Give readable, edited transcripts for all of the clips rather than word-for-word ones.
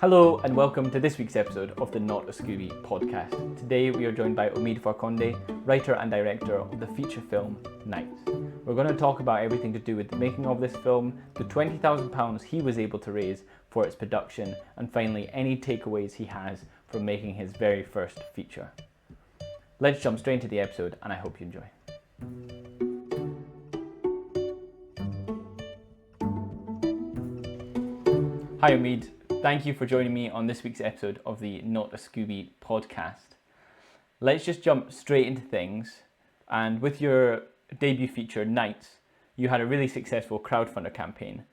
Hello and welcome to this week's episode of the Not a Scooby Podcast. Today we are joined by Omid Farkondeh, writer and director of the feature film Nights. We're going to talk about everything to do with the making of this film, the £20,000 he was able to raise for its production, and finally any takeaways he has from making his very first feature. Let's jump straight into the episode and I hope you enjoy. Hi Omid. Thank you for joining me on this week's episode of the Not a Scooby Podcast. Let's just jump straight into things. And with your debut feature, Nights, you had a really successful crowdfunder campaign.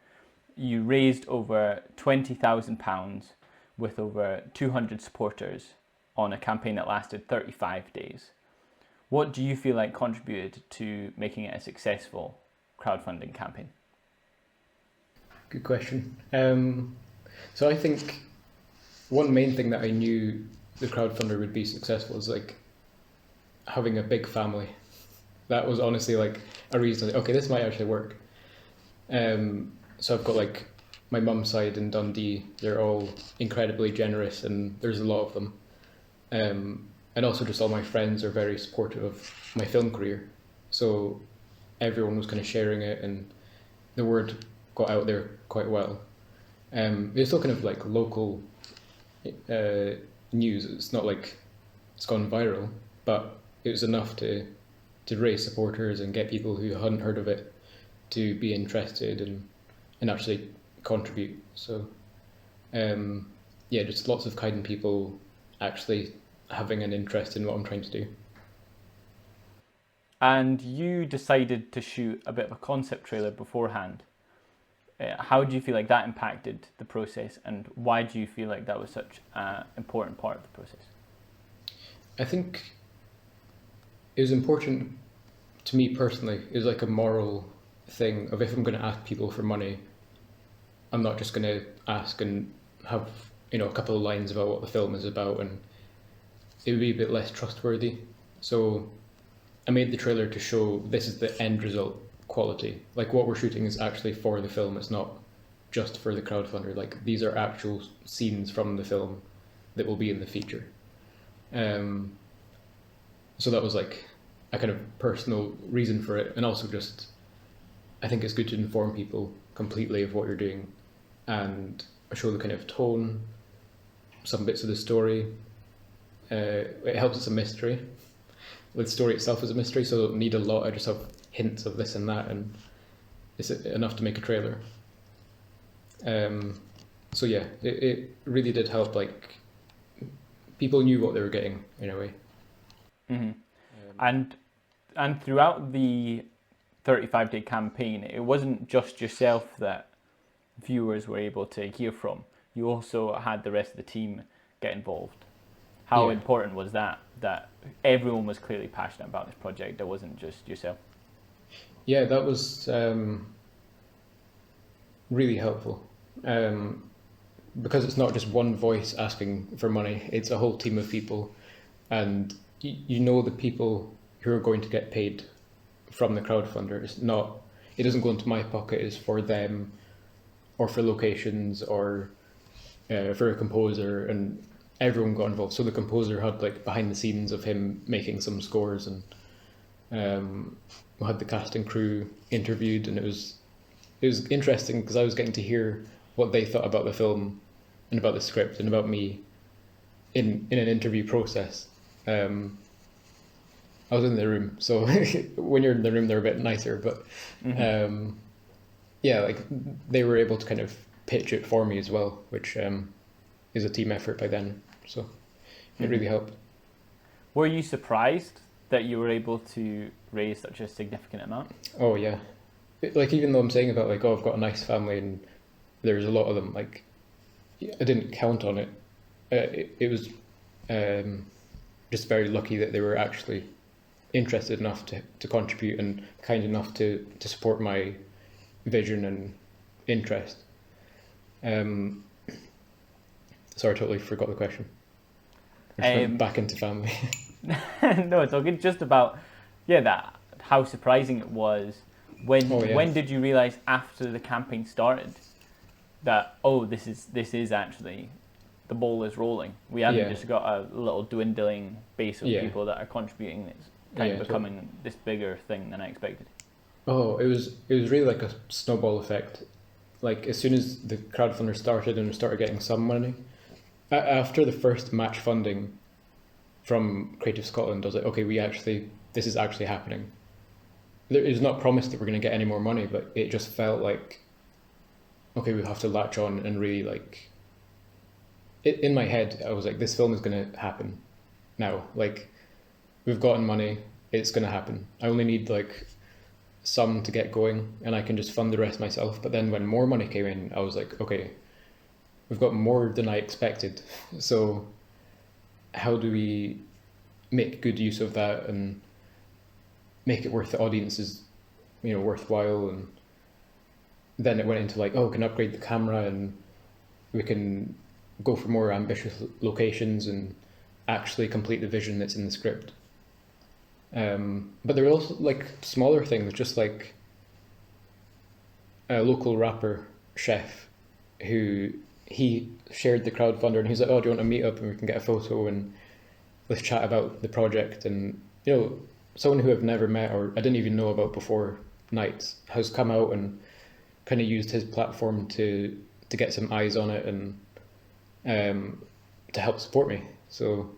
You raised over £20,000 with over 200 supporters on a campaign that lasted 35 days. What do you feel like contributed to making it a successful crowdfunding campaign? Good question. So I think one main thing that I knew the crowdfunder would be successful is like having a big family. That was honestly like a reason, like, okay, this might actually work. So I've got like my mum's side in Dundee, they're all incredibly generous and there's a lot of them. And also just all my friends are very supportive of my film career. So everyone was kind of sharing it and the word got out there quite well. It's still kind of like local news. It's not like it's gone viral, but it was enough to raise supporters and get people who hadn't heard of it to be interested and actually contribute. So just lots of kind people actually having an interest in what I'm trying to do. And you decided to shoot a bit of a concept trailer beforehand. How do you feel like that impacted the process, and why do you feel like that was such an important part of the process? I think it was important to me personally. It was like a moral thing of if I'm going to ask people for money, I'm not just going to ask and have a couple of lines about what the film is about, and it would be a bit less trustworthy. So I made the trailer to show this is the end result quality. Like what we're shooting is actually for the film. It's not just for the crowdfunder. Like these are actual scenes from the film that will be in the feature. So that was like a kind of personal reason for it, and also just I think it's good to inform people completely of what you're doing and show the kind of tone, some bits of the story. It helps it's a mystery. The story itself is a mystery, so I don't need a lot. I just have hints of this and that, and it's enough to make a trailer. So yeah, it really did help. Like people knew what they were getting in a way. Mm-hmm. And throughout the 35-day campaign, it wasn't just yourself that viewers were able to hear from. You also had the rest of the team get involved. How important was that everyone was clearly passionate about this project? It wasn't just yourself. Yeah, that was really helpful because it's not just one voice asking for money, it's a whole team of people, and you know the people who are going to get paid from the crowdfunder. It doesn't go into my pocket, it's for them or for locations or for a composer, and everyone got involved. So the composer had like behind the scenes of him making some scores, and we had the cast and crew interviewed, and it was interesting because I was getting to hear what they thought about the film and about the script and about me in an interview process. I was in the room, so when you're in the room they're a bit nicer, but like they were able to kind of pitch it for me as well, which is a team effort by then, so it really helped. Were you surprised that you were able to raise such a significant amount? Oh yeah, like even though I'm saying about like, oh, I've got a nice family and there's a lot of them, like I didn't count on it. It was just very lucky that they were actually interested enough to contribute and kind enough to support my vision and interest. Sorry, I totally forgot the question. I just went back into family. No, it's all good. Just about that how surprising it was when did you realize after the campaign started that this is actually the ball is rolling. We haven't Yeah. just got a little dwindling base of Yeah. people that are contributing. It's kind Yeah, of becoming this bigger thing than I expected. Oh, it was really like a snowball effect. Like as soon as the crowdfunder started and we started getting some money, after the first match funding from Creative Scotland, I was like, okay, this is actually happening. It was not promised that we're going to get any more money, but it just felt like, okay, we have to latch on and really like. In my head, I was like, this film is going to happen now. Like, we've gotten money, it's going to happen. I only need like some to get going and I can just fund the rest myself. But then when more money came in, I was like, okay, we've got more than I expected. So how do we make good use of that and make it worth the audience's, worthwhile? And then it went into like, oh, we can upgrade the camera and we can go for more ambitious locations and actually complete the vision that's in the script. But there were also like smaller things, just like a local rapper chef who he shared the crowdfunder and he's like, oh, do you want to meet up and we can get a photo and let's chat about the project? And someone who I've never met or I didn't even know about before Nights has come out and kind of used his platform to get some eyes on it and to help support me. So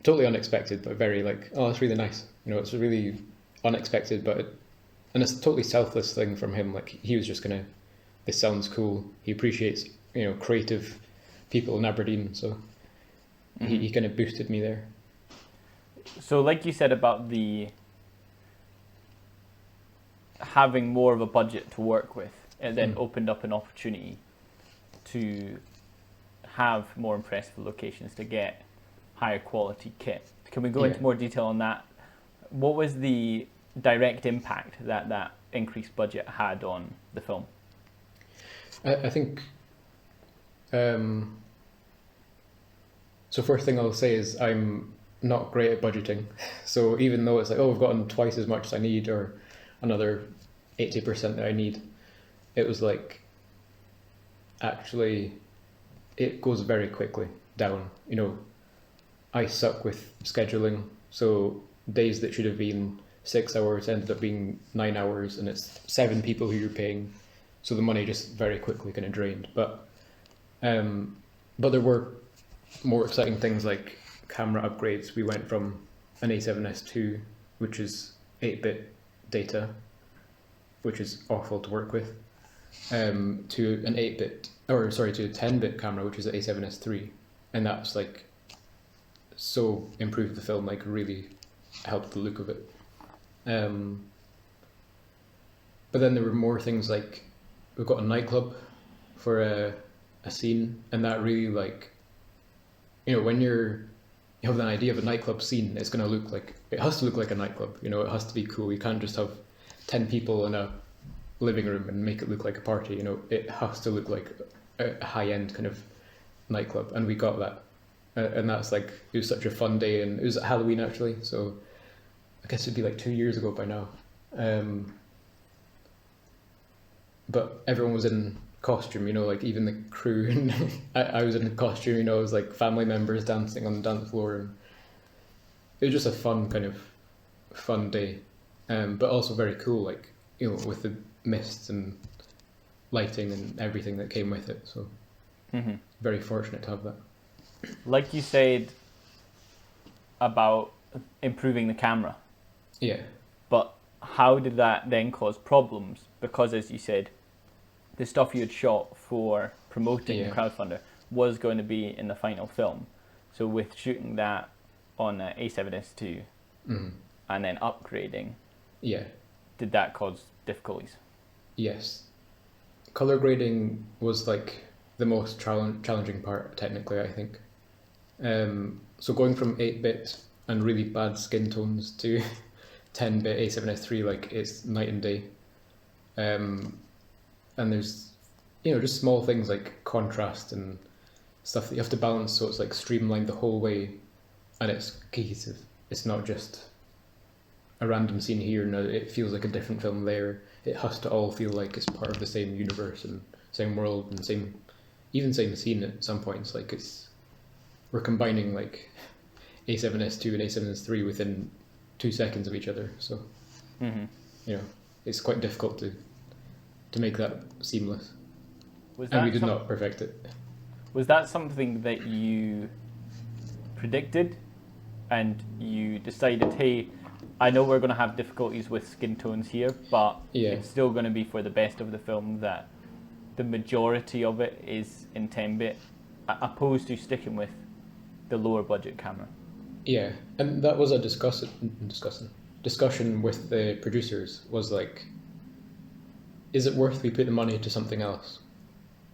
totally unexpected, but very like, oh, that's really nice. It's really unexpected, and it's a totally selfless thing from him. Like he was just gonna, this sounds cool. He appreciates, creative people in Aberdeen. So he kind of boosted me there. So like you said about the having more of a budget to work with, it then opened up an opportunity to have more impressive locations, to get higher quality kit. Can we go into more detail on that? What was the direct impact that increased budget had on the film? I think, so first thing I'll say is I'm not great at budgeting. So even though it's like, oh, we've gotten twice as much as I need or another 80% that I need, it was like, actually, it goes very quickly down. I suck with scheduling, so days that should have been 6 hours ended up being 9 hours, and it's 7 people who you're paying, so the money just very quickly kind of drained. But there were more exciting things like camera upgrades. We went from an A7S II, which is 8-bit data, which is awful to work with, to an 10-bit camera, which is an A7S III, and that's like so improved the film, like really helped the look of it. But then there were more things like we've got a nightclub for a scene, and that really like, when you have an idea of a nightclub scene, it has to look like a nightclub. It has to be cool. You can't just have 10 people in a living room and make it look like a party. It has to look like a high-end kind of nightclub, and we got that. And that's like, it was such a fun day, and it was Halloween actually, so I guess it'd be like 2 years ago by now. But everyone was in costume, like even the crew, and I was in costume, it was like family members dancing on the dance floor, and it was just a fun day, but also very cool, like, with the mists and lighting and everything that came with it, so very fortunate to have that. Like you said about improving the camera. Yeah. But how did that then cause problems? Because as you said, the stuff you had shot for promoting the crowdfunder was going to be in the final film. So with shooting that on an A7S II and then upgrading, did that cause difficulties? Yes. Color grading was like the most challenging part, technically, I think. So going from 8-bit and really bad skin tones to 10-bit A7S III, like, it's night and day. And there's, just small things like contrast and stuff that you have to balance, so it's like streamlined the whole way and it's cohesive. It's not just a random scene here and it feels like a different film there. It has to all feel like it's part of the same universe and same world and same even same scene at some points, like we're combining like A7S2 and A7S3 within 2 seconds of each other. So, Mm-hmm. you know, it's quite difficult to make that seamless. Was And we that did not perfect it. Was that something that you predicted, and you decided, hey, I know we're going to have difficulties with skin tones here, but Yeah. it's still going to be for the best of the film that the majority of it is in 10-bit, opposed to sticking with the lower budget camera? Yeah, and that was a discussion with the producers, was like, is it worth we put the money to something else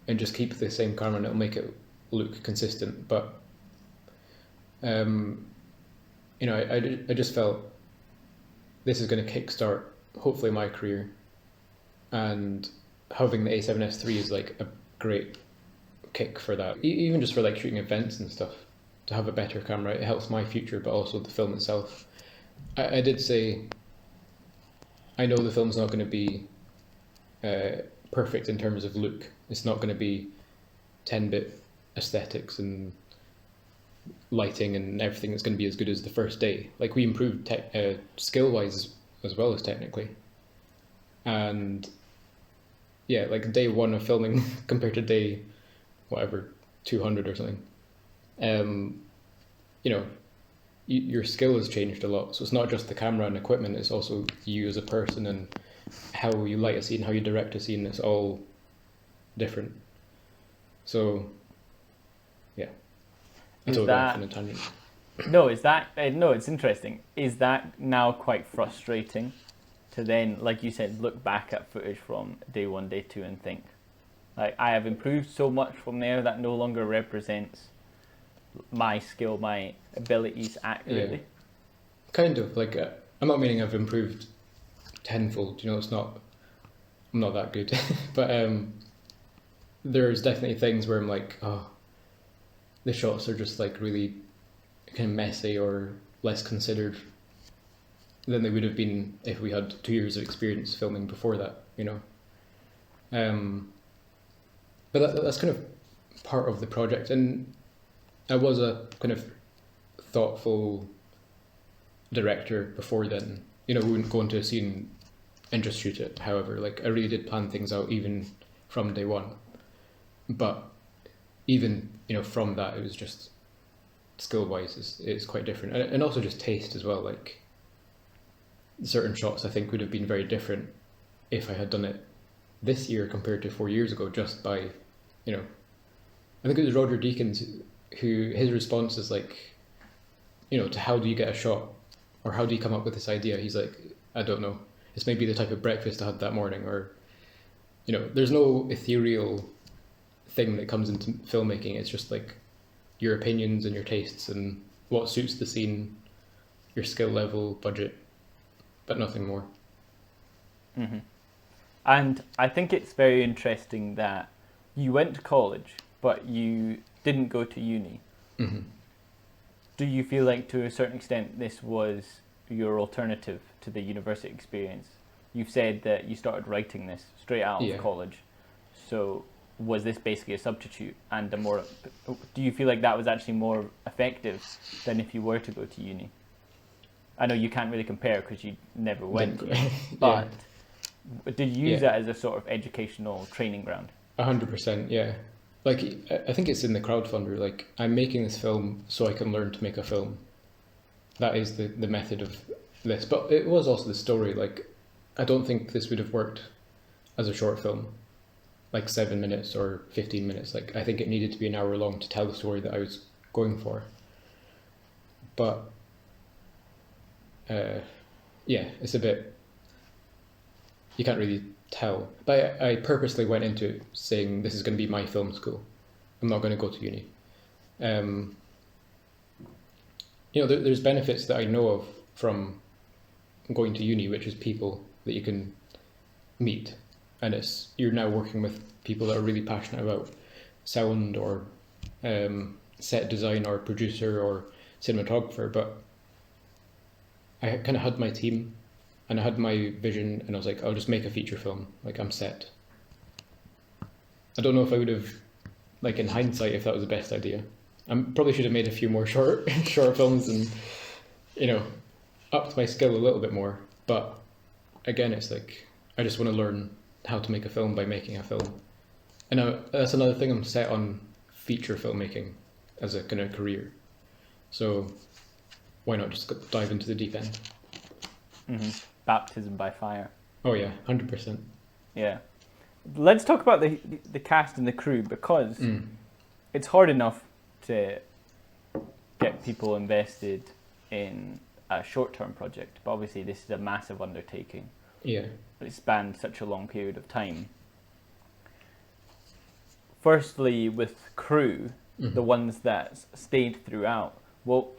and just keep the same camera and it'll make it look consistent? But you know, I just felt this is going to kickstart hopefully my career, and having the A7S3 is like a great kick for that. Even just for like shooting events and stuff, to have a better camera, it helps my future, but also the film itself. I did say, I know the film's not going to be perfect in terms of look. It's not going to be 10-bit aesthetics and lighting and everything that's going to be as good as the first day. Like, we improved skill-wise as well as technically. And yeah, like day one of filming compared to day, whatever, 200 or something. You know, your skill has changed a lot. So it's not just the camera and equipment, it's also you as a person and how you light a scene, how you direct a scene. It's all different. So, yeah. Is Until that- on a tangent. No, it's interesting. Is that now quite frustrating to then, like you said, look back at footage from day one, day two, and think, like, I have improved so much from there that no longer represents my skill, my abilities accurately? Yeah. Kind of, like, I'm not meaning I've improved tenfold, you know, I'm not that good. But there's definitely things where I'm like, oh, the shots are just like really kind of messy or less considered than they would have been if we had 2 years of experience filming before that, you know. But that's kind of part of the project, and I was a kind of thoughtful director before then. You know, we wouldn't go into a scene and just shoot it. However, like, I really did plan things out even from day one. But even, you know, from that, it was just skill-wise, it's quite different, and also just taste as well. Like, certain shots I think would have been very different if I had done it this year compared to 4 years ago, just by, you know, I think it was Roger Deakins who, his response is like, you know, to how do you get a shot, or how do you come up with this idea? He's like, I don't know. It's maybe the type of breakfast I had that morning, or, you know, there's no ethereal thing that comes into filmmaking. It's just like your opinions and your tastes and what suits the scene, your skill level, budget, but nothing more. Mm-hmm. And I think it's very interesting that you went to college, but you didn't go to uni. Mm-hmm. Do you feel like, to a certain extent, this was your alternative to the university experience? You've said that you started writing this straight out of college. So was this basically a substitute and a more... Do you feel like that was actually more effective than if you were to go to uni? I know you can't really compare because you never went, but did you use that as a sort of educational training ground? 100%, yeah. Like, I think it's in the crowdfunder, like, I'm making this film so I can learn to make a film. That is the method of this. But it was also the story. Like, I don't think this would have worked as a short film, like 7 minutes or 15 minutes. Like, I think it needed to be an hour long to tell the story that I was going for. But yeah, it's a bit, you can't really tell. But I purposely went into it saying this is going to be my film school. I'm not going to go to uni. You know, there's benefits that I know of from going to uni, which is people that you can meet, and you're now working with people that are really passionate about sound or set design or producer or cinematographer. But I kind of had my team and I had my vision, and I was like, I'll just make a feature film. Like, I'm set. I don't know if I would have like in hindsight, if that was the best idea. I probably should have made a few more short films and, you know, upped my skill a little bit more. But again, it's like, I just want to learn how to make a film by making a film. And that's another thing, I'm set on feature filmmaking as a kind of career. So why not just dive into the deep end? Mm-hmm. Baptism by fire. Oh yeah, 100%. Yeah. Let's talk about the cast and the crew, because it's hard enough to get people invested in a short-term project, but obviously this is a massive undertaking. Yeah. It spanned such a long period of time. Firstly, with crew, the ones that stayed throughout, what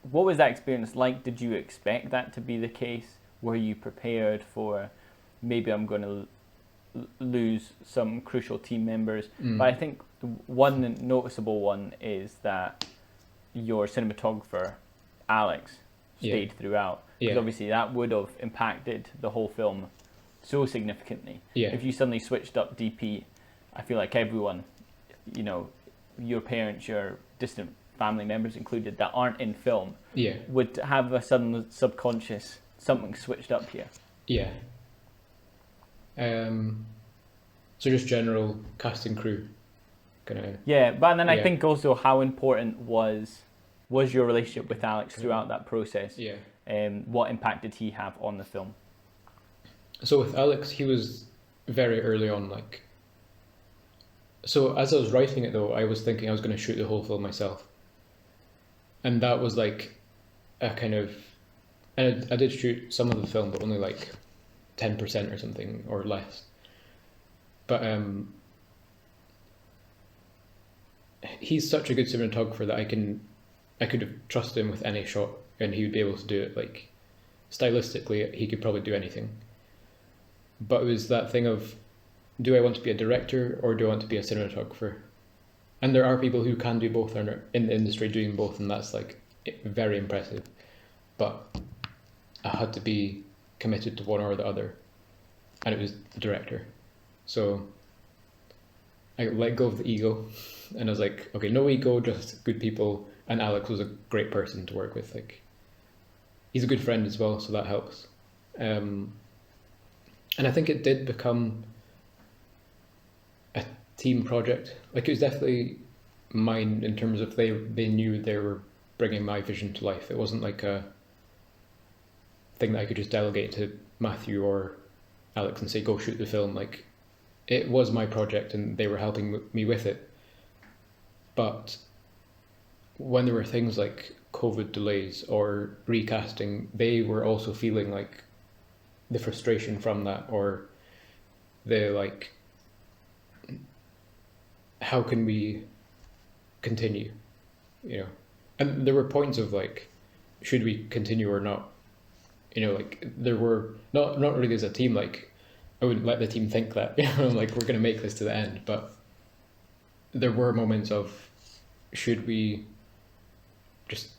was that experience like? Did you expect that to be the case? Were you prepared for, maybe I'm going to lose some crucial team members? But I think one noticeable one is that your cinematographer, Alex, stayed throughout. Because obviously that would have impacted the whole film so significantly. Yeah. If you suddenly switched up DP, I feel like everyone, you know, your parents, your distant family members included, that aren't in film, would have a sudden subconscious something switched up here. Yeah. So just general casting crew, kind of. Yeah, but then I think also how important was your relationship with Alex throughout that process? Yeah. What impact did he have on the film? So with Alex, he was very early on, like. So as I was writing it though, I was thinking I was going to shoot the whole film myself, and that was like a kind of. And I did shoot some of the film, but only like 10% or something, or less. But he's such a good cinematographer that I could have trusted him with any shot, and he would be able to do it. Like, stylistically, he could probably do anything. But it was that thing of, do I want to be a director or do I want to be a cinematographer? And there are people who can do both, and are in the industry doing both, and that's like very impressive. But I had to be committed to one or the other, and it was director. So I let go of the ego, and I was like, okay, no ego, just good people. And Alex was a great person to work with. Like, he's a good friend as well, so that helps. And I think it did become a team project. Like, it was definitely mine in terms of they knew they were bringing my vision to life. It wasn't like a thing that I could just delegate to Matthew or Alex and say, go shoot the film. Like, it was my project and they were helping me with it. But when there were things like COVID delays or recasting, they were also feeling like the frustration from that, or the like, how can we continue, you know? And there were points of like, should we continue or not? You know, like, there were not really as a team, like, I wouldn't let the team think that, you know, like, we're going to make this to the end, but there were moments of, should we just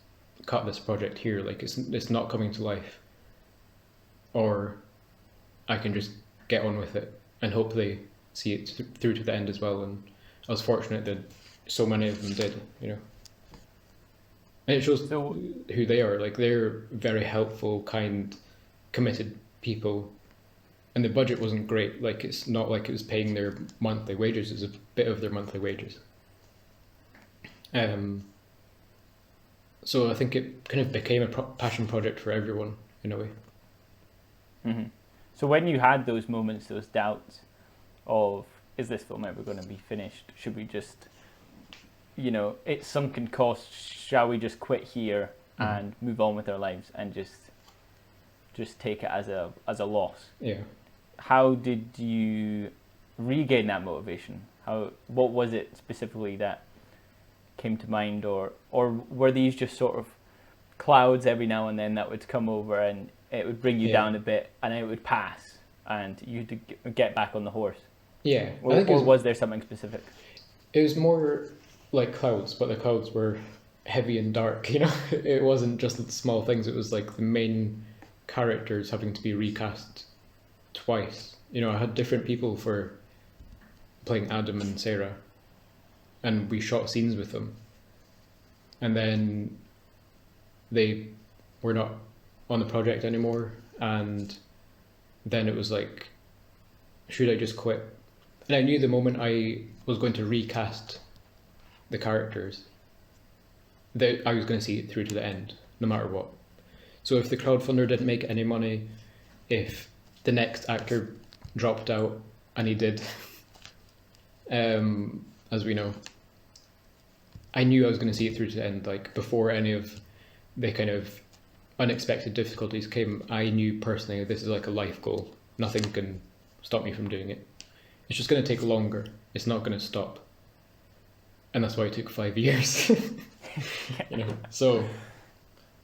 cut this project here? Like, it's not coming to life, or I can just get on with it and hope they see it through to the end as well. And I was fortunate that so many of them did, you know. And it shows who they are. Like, they're very helpful, kind, committed people. And the budget wasn't great. Like, it's not like it was paying their monthly wages. It was a bit of their monthly wages. So I think it kind of became a passion project for everyone, in a way. Mm-hmm. So when you had those moments, those doubts of, is this film ever going to be finished? Should we just, you know, it's sunken cost, shall we just quit here and move on with our lives and just take it as a loss? Yeah. How did you regain that motivation? What was it specifically that came to mind, or were these just sort of clouds every now and then that would come over and it would bring you down a bit and it would pass and you'd get back on the horse? Yeah. Or was there something specific? It was more like clouds, but the clouds were heavy and dark, you know. It wasn't just small things. It was like the main characters having to be recast twice. You know, I had different people for playing Adam and Sarah. and we shot scenes with them. And then they were not on the project anymore, and then it was like, should I just quit? And I knew the moment I was going to recast the characters that I was going to see it through to the end, no matter what. So if the crowdfunder didn't make any money, if the next actor dropped out, and he did, as we know, I knew I was going to see it through to the end. Like, before any of the kind of unexpected difficulties came, I knew personally this is like a life goal. Nothing can stop me from doing it. It's just going to take longer. It's not going to stop. And that's why it took 5 years. You know, so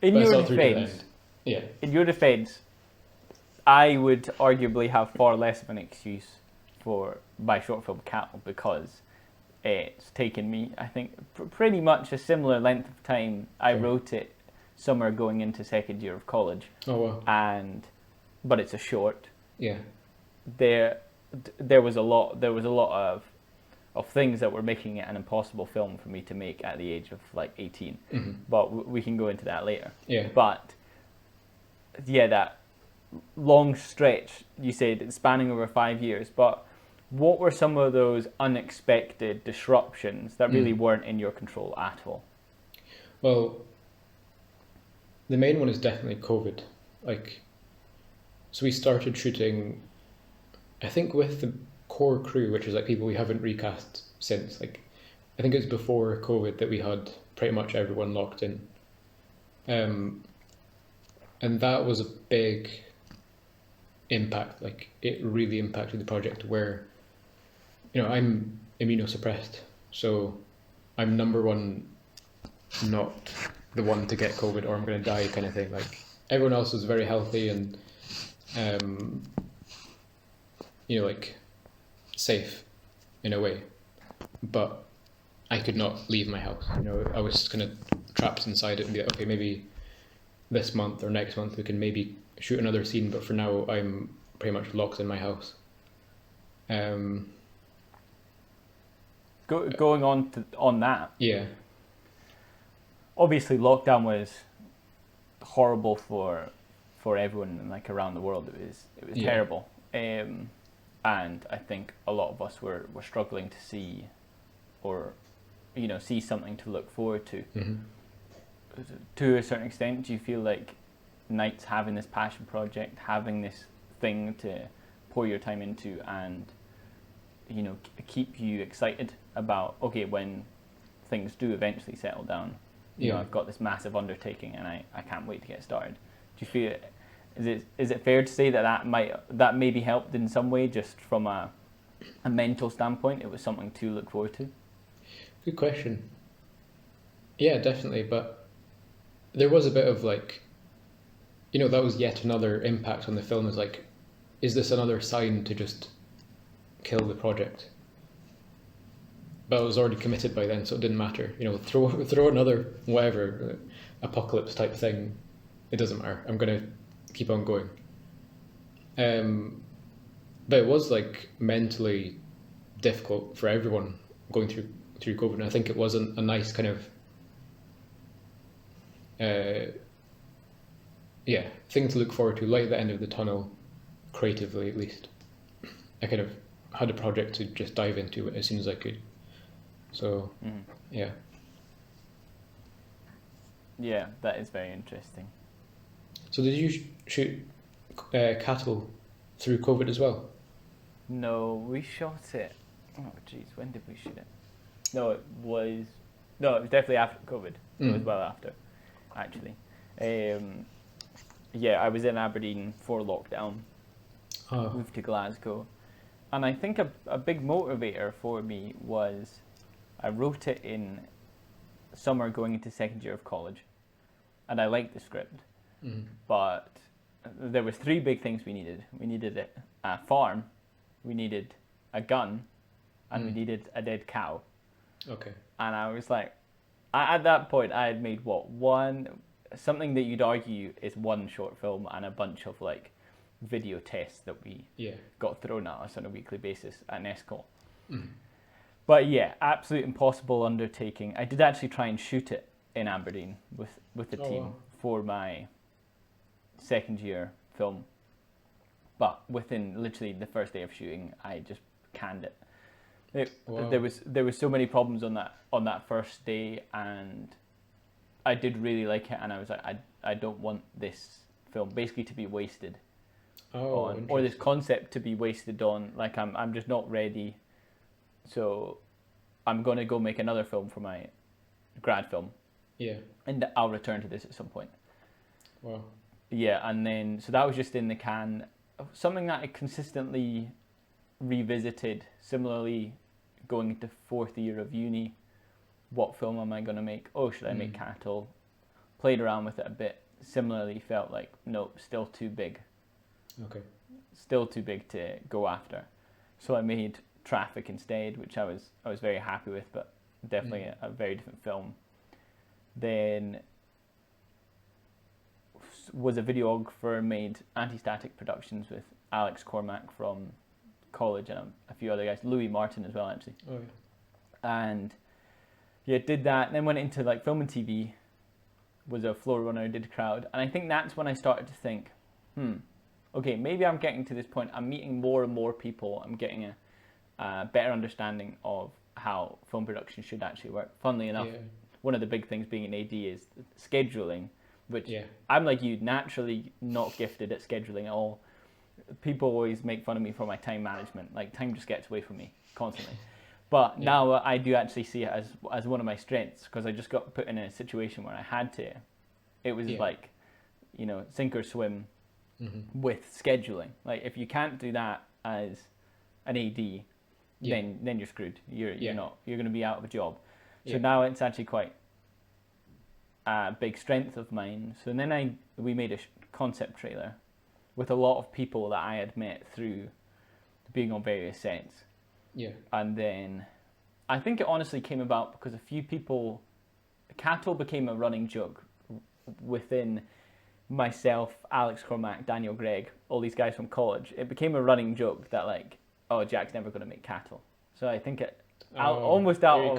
in but it's your all through to the defense, end. Yeah. in your defense, I would arguably have far less of an excuse for my short film Cattle, because it's taken me, I think, pretty much a similar length of time. I wrote it summer going into second year of college. Oh wow. But it's a short. Yeah. There was a lot of things that were making it an impossible film for me to make at the age of like 18. Mm-hmm. But we can go into that later. Yeah. But yeah, that long stretch, you said it's spanning over 5 years, but what were some of those unexpected disruptions that really weren't in your control at all? Well, the main one is definitely COVID. Like, so we started shooting, I think, with the core crew, which is like people we haven't recast since. Like, I think it was before COVID that we had pretty much everyone locked in. And that was a big impact. Like, it really impacted the project, where, you know, I'm immunosuppressed, so I'm number one, not the one to get COVID or I'm going to die kind of thing. Like, everyone else was very healthy and, you know, like, safe in a way, but I could not leave my house. You know, I was kind of trapped inside it and be like, okay, maybe this month or next month we can maybe shoot another scene, but for now I'm pretty much locked in my house. Going on that. Yeah. Obviously, lockdown was horrible for everyone, like, around the world. It was terrible, and I think a lot of us were struggling to see, or, you know, see something to look forward to. Mm-hmm. To a certain extent, do you feel like Nights having this passion project, having this thing to pour your time into, and, you know, keep you excited about, okay, when things do eventually settle down, you know, I've got this massive undertaking and I can't wait to get started. Do you feel, is it fair to say that maybe helped in some way, just from a mental standpoint? It was something to look forward to? Good question. Yeah, definitely, but there was a bit of, like, you know, that was yet another impact on the film, is like, is this another sign to just kill the project? But I was already committed by then, so it didn't matter. You know, throw another whatever apocalypse type thing. It doesn't matter. I'm gonna keep on going. But it was, like, mentally difficult for everyone going through COVID, and I think it was a nice kind of thing to look forward to, light at the end of the tunnel, creatively at least. I kind of had a project to just dive into as soon as I could. So, yeah. Yeah, that is very interesting. So did you shoot Cattle through COVID as well? No, we shot it. Oh, jeez, when did we shoot it? No, it was definitely after COVID. It was well after, actually. Yeah, I was in Aberdeen for lockdown. Moved to Glasgow, and I think a big motivator for me was I wrote it in summer going into second year of college, and I liked the script, but there was three big things we needed. We needed a farm, we needed a gun, and we needed a dead cow. Okay. And I was like, at that point, I had made something that you'd argue is one short film and a bunch of, like, video tests that we got thrown at us on a weekly basis at Nesco. But yeah, absolute impossible undertaking. I did actually try and shoot it in Aberdeen with the team wow. for my second year film. But within literally the first day of shooting, I just canned it. Wow. There was so many problems on that first day, and I did really like it, and I was like, I don't want this film basically to be wasted on, or this concept to be wasted on. Like I'm just not ready, so I'm gonna go make another film for my grad film. Yeah. And I'll return to this at some point. Wow. Yeah, and then so that was just in the can. Something that I consistently revisited, similarly going into fourth year of uni. What film am I going to make? Oh, should I make Cattle? Played around with it a bit. Similarly felt like, nope, still too big. Okay. Still too big to go after. So I made Traffic instead, which I was very happy with, but definitely a very different film. Then was a videographer, made Anti-Static Productions with Alex Cormack from college and a few other guys, Louis Martin as well actually. Oh yeah. And yeah, did that, and then went into like film and TV, was a floor runner, did Crowd, and I think that's when I started to think, okay, maybe I'm getting to this point, I'm meeting more and more people, I'm getting a better understanding of how film production should actually work. Funnily enough, one of the big things being an AD is scheduling, which I'm like you, naturally not gifted at scheduling at all. People always make fun of me for my time management, like time just gets away from me constantly. But now I do actually see it as one of my strengths, because I just got put in a situation where I had to. It was like, sink or swim with scheduling. Like if you can't do that as an AD, then you're screwed. You're going to be out of a job. So now it's actually quite a big strength of mine. So then we made a concept trailer with a lot of people that I had met through being on various sets. Yeah. And then I think it honestly came about because a few people, Cattle became a running joke within myself, Alex Cormack, Daniel Gregg, all these guys from college. It became a running joke that like, oh, Jack's never going to make Cattle. So I think almost out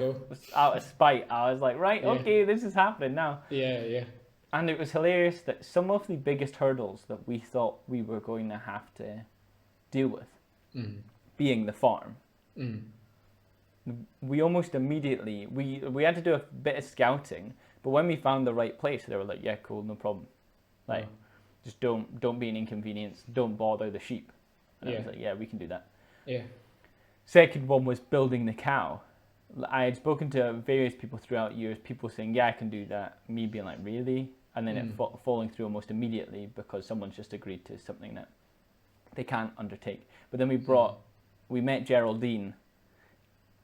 of spite, I was like, right, okay, this is happening now. Yeah. And it was hilarious that some of the biggest hurdles that we thought we were going to have to deal with, being the farm, we almost immediately, we had to do a bit of scouting, but when we found the right place, they were like, yeah, cool, no problem. Like, just don't be an inconvenience, don't bother the sheep. And I was like, yeah, we can do that. Yeah. Second one was building the cow. I had spoken to various people throughout years, people saying, yeah, I can do that. Me being like, really? And then it falling through almost immediately because someone's just agreed to something that they can't undertake. But then we met Geraldine,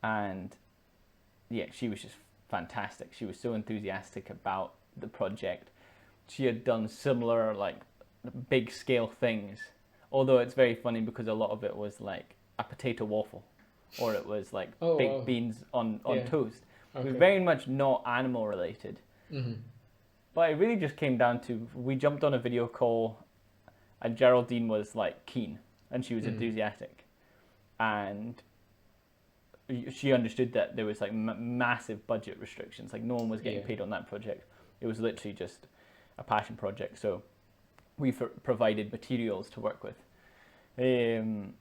and yeah, she was just fantastic. She was so enthusiastic about the project. She had done similar, like, big scale things, although it's very funny because a lot of it was like a potato waffle, or it was like baked beans on toast. Okay. It was very much not animal related. But it really just came down to, we jumped on a video call and Geraldine was like keen and she was enthusiastic, and she understood that there was like massive budget restrictions, like no one was getting paid on that project. It was literally just a passion project, so we provided materials to work with, and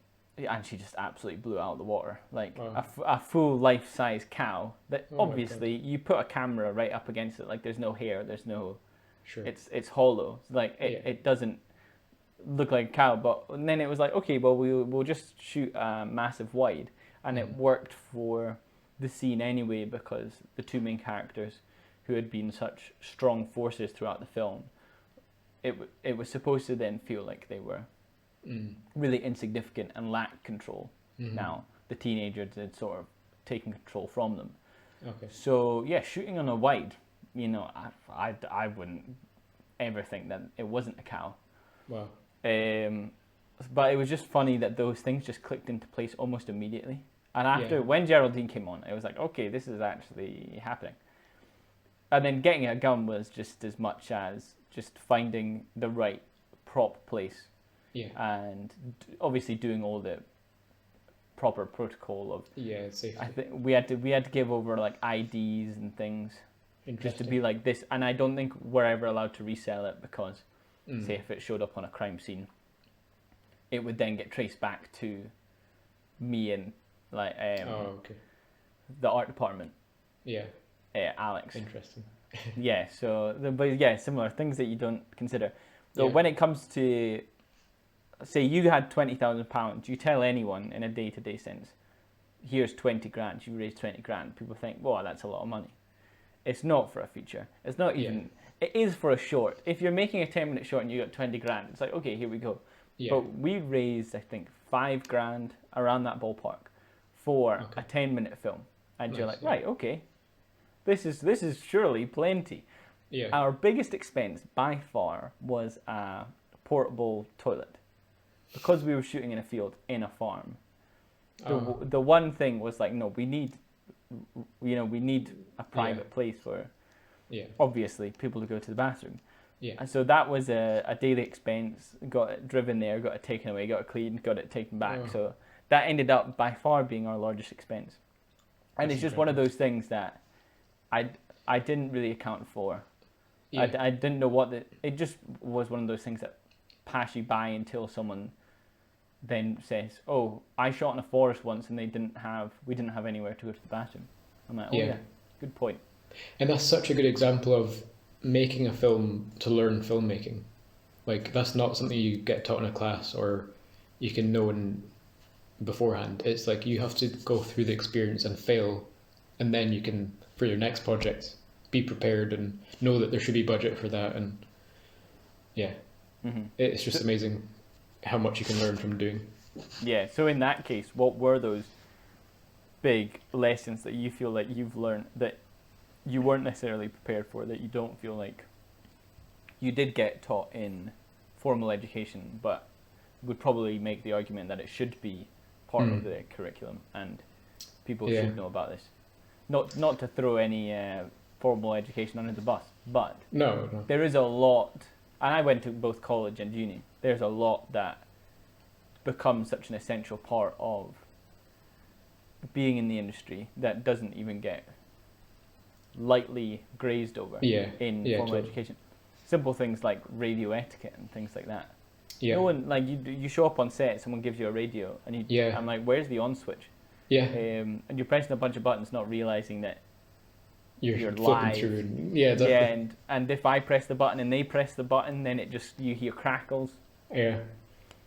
she just absolutely blew out of the water, like a full life-size cow that obviously you put a camera right up against it, like there's no hair, there's no it's hollow, like it doesn't look like a cow. But then it was like, okay, well we'll just shoot a massive wide, and it worked for the scene anyway, because the two main characters, who had been such strong forces throughout the film, it was supposed to then feel like they were really insignificant and lacked control. Now the teenagers had sort of taken control from them. Okay. So yeah, shooting on a wide, I wouldn't ever think that it wasn't a cow. Wow. But it was just funny that those things just clicked into place almost immediately. And when Geraldine came on, it was like, okay, this is actually happening. And then getting a gun was just as much as just finding the right prop place. Yeah. And obviously doing all the proper protocol of. Yeah, safety. I think we had to give over like IDs and things just to be like this, and I don't think we're ever allowed to resell it because, say, if it showed up on a crime scene, it would then get traced back to me and like the art department. Yeah. Alex. Interesting. Yeah. So, but yeah, similar things that you don't consider. So Yeah. when it comes to, say, you had £20,000, you tell anyone in a day-to-day sense, here's 20 grand, you raised 20 grand. People think, wow, that's a lot of money. It's not for a feature. It's not even. It is for a short. If you're making a 10-minute short and you got 20 grand, it's like, okay, here we go. Yeah. But we raised, I think, 5 grand around that ballpark for a 10-minute film, and you're like, right, okay, this is surely plenty. Yeah. Our biggest expense by far was a portable toilet, because we were shooting in a field in a farm. The one thing was like, no, we need a private place for, obviously, people to go to the bathroom. Yeah. And so that was a daily expense. Got it driven there, got it taken away, got it cleaned, got it taken back. So that ended up by far being our largest expense. And it's just one of those things that I didn't really account for. Yeah. I didn't know it just was one of those things that pass you by until someone then says, oh, I shot in a forest once and we didn't have anywhere to go to the bathroom. I'm like, oh yeah, good point. And that's such a good example of making a film to learn filmmaking. Like, that's not something you get taught in a class or you can know beforehand. It's like you have to go through the experience and fail, and then you can, for your next project, be prepared and know that there should be budget for that. And it's just amazing how much you can learn from doing. Yeah, so in that case, what were those big lessons that you feel like you've learned that you weren't necessarily prepared for, that you don't feel like you did get taught in formal education, but would probably make the argument that it should be part of the curriculum and people should know about this? Not to throw any formal education under the bus, but no. There is a lot, and I went to both college and uni, there's a lot that becomes such an essential part of being in the industry that doesn't even get lightly grazed over in formal education. Simple things like radio etiquette and things like that. Yeah. No one, like, you show up on set, someone gives you a radio, and I'm like, where's the on switch? Yeah. And you're pressing a bunch of buttons, not realizing that you're live. Through. Exactly. Yeah, and if I press the button and they press the button, then you hear crackles. Yeah.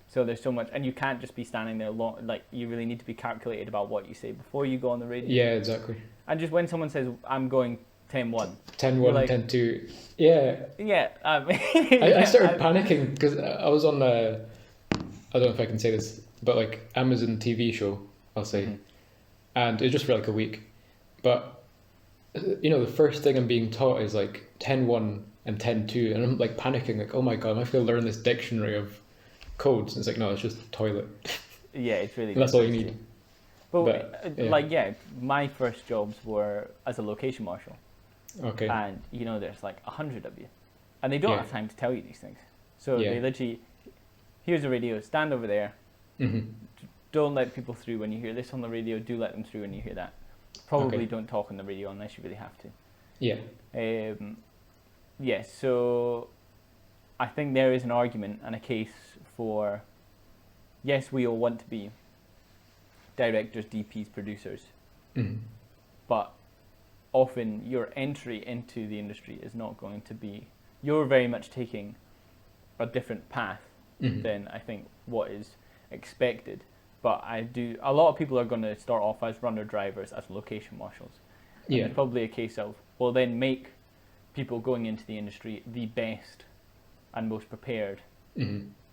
So there's so much, and you can't just be standing there long. Like, you really need to be calculated about what you say before you go on the radio. Yeah, exactly. And just when someone says, I'm going 10-1. 10-1, like, 10-2. Yeah. Yeah. I started panicking because I was on I don't know if I can say this, but like Amazon TV show, I'll say. And it was just for like a week. But, the first thing I'm being taught is like 10-1 and 10-2. And I'm like panicking, like, oh my God, I have to learn this dictionary of codes. And it's like, no, it's just toilet. Yeah, it's really that's all you need. But my first jobs were as a location marshal. Okay. And there's like 100 of you, and they don't have time to tell you these things. So they literally, here's a radio, stand over there. Don't let people through when you hear this on the radio. Do let them through when you hear that. Probably don't talk on the radio unless you really have to. Yeah. So I think there is an argument and a case for, yes, we all want to be directors, DPs, producers, but often your entry into the industry is not going to be, you're very much taking a different path than I think what is expected. But a lot of people are going to start off as runner drivers, as location marshals. And it's probably a case of, well, then make people going into the industry the best and most prepared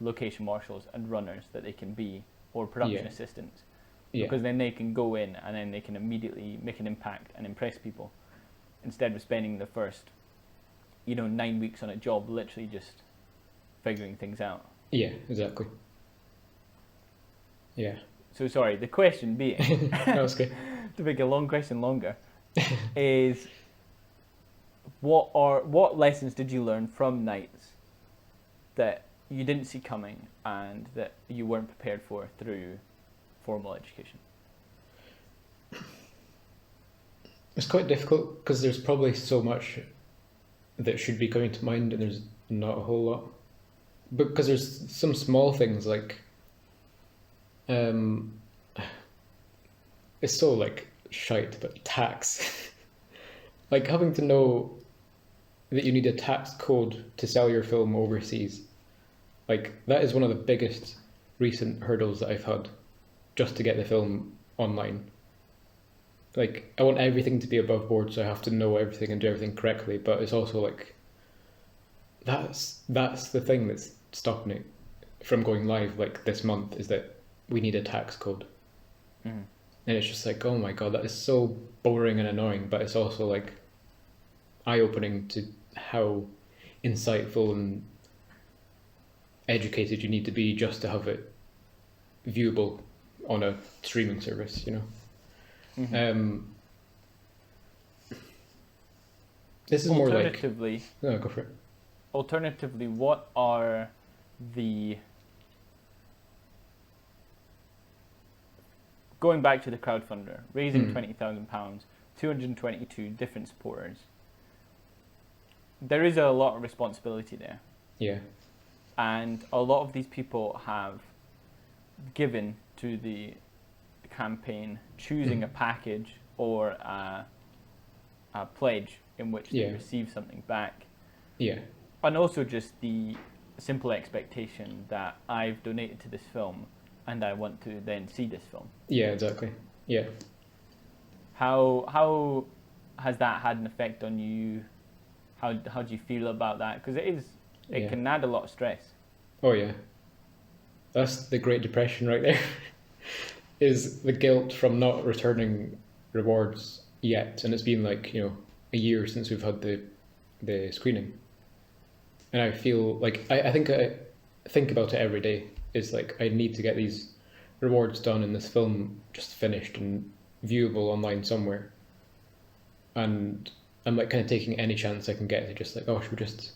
location marshals and runners that they can be, or production assistants. Because then they can go in and then they can immediately make an impact and impress people, instead of spending the first 9 weeks on a job literally just figuring things out. Yeah, exactly. Yeah. So sorry, the question being, no, it's good. to make a long question longer, is what lessons did you learn from nights that you didn't see coming and that you weren't prepared for through formal education? It's quite difficult because there's probably so much that should be coming to mind, and there's not a whole lot. Because there's some small things like, um, it's so like shite, but tax. Like having to know that you need a tax code to sell your film overseas. Like that is one of the biggest recent hurdles that I've had just to get the film online. Like I want everything to be above board, so I have to know everything and do everything correctly, but it's also like that's the thing that's stopping it from going live like this month, is that we need a tax code. Mm. And it's just like, oh my god, that is so boring and annoying, but it's also like eye-opening to how insightful and educated you need to be just to have it viewable on a streaming service, you know. Mm-hmm. This is more like... Alternatively, No, go for it. Alternatively, what are the... Going back to the crowdfunder, raising £20,000, 222 different supporters. There is a lot of responsibility there. Yeah. And a lot of these people have given to the campaign, choosing a package or a pledge in which they receive something back. Yeah. And also just the simple expectation that I've donated to this film and I want to then see this film. Yeah, exactly. Yeah. How has that had an effect on you? How do you feel about that? Because it can add a lot of stress. Oh yeah. That's the Great Depression right there. Is the guilt from not returning rewards yet, and it's been like, you know, a year since we've had the screening. And I feel like I think about it every day. It's like I need to get these rewards done and this film just finished and viewable online somewhere. And I'm like kind of taking any chance I can get to just like, oh, should we just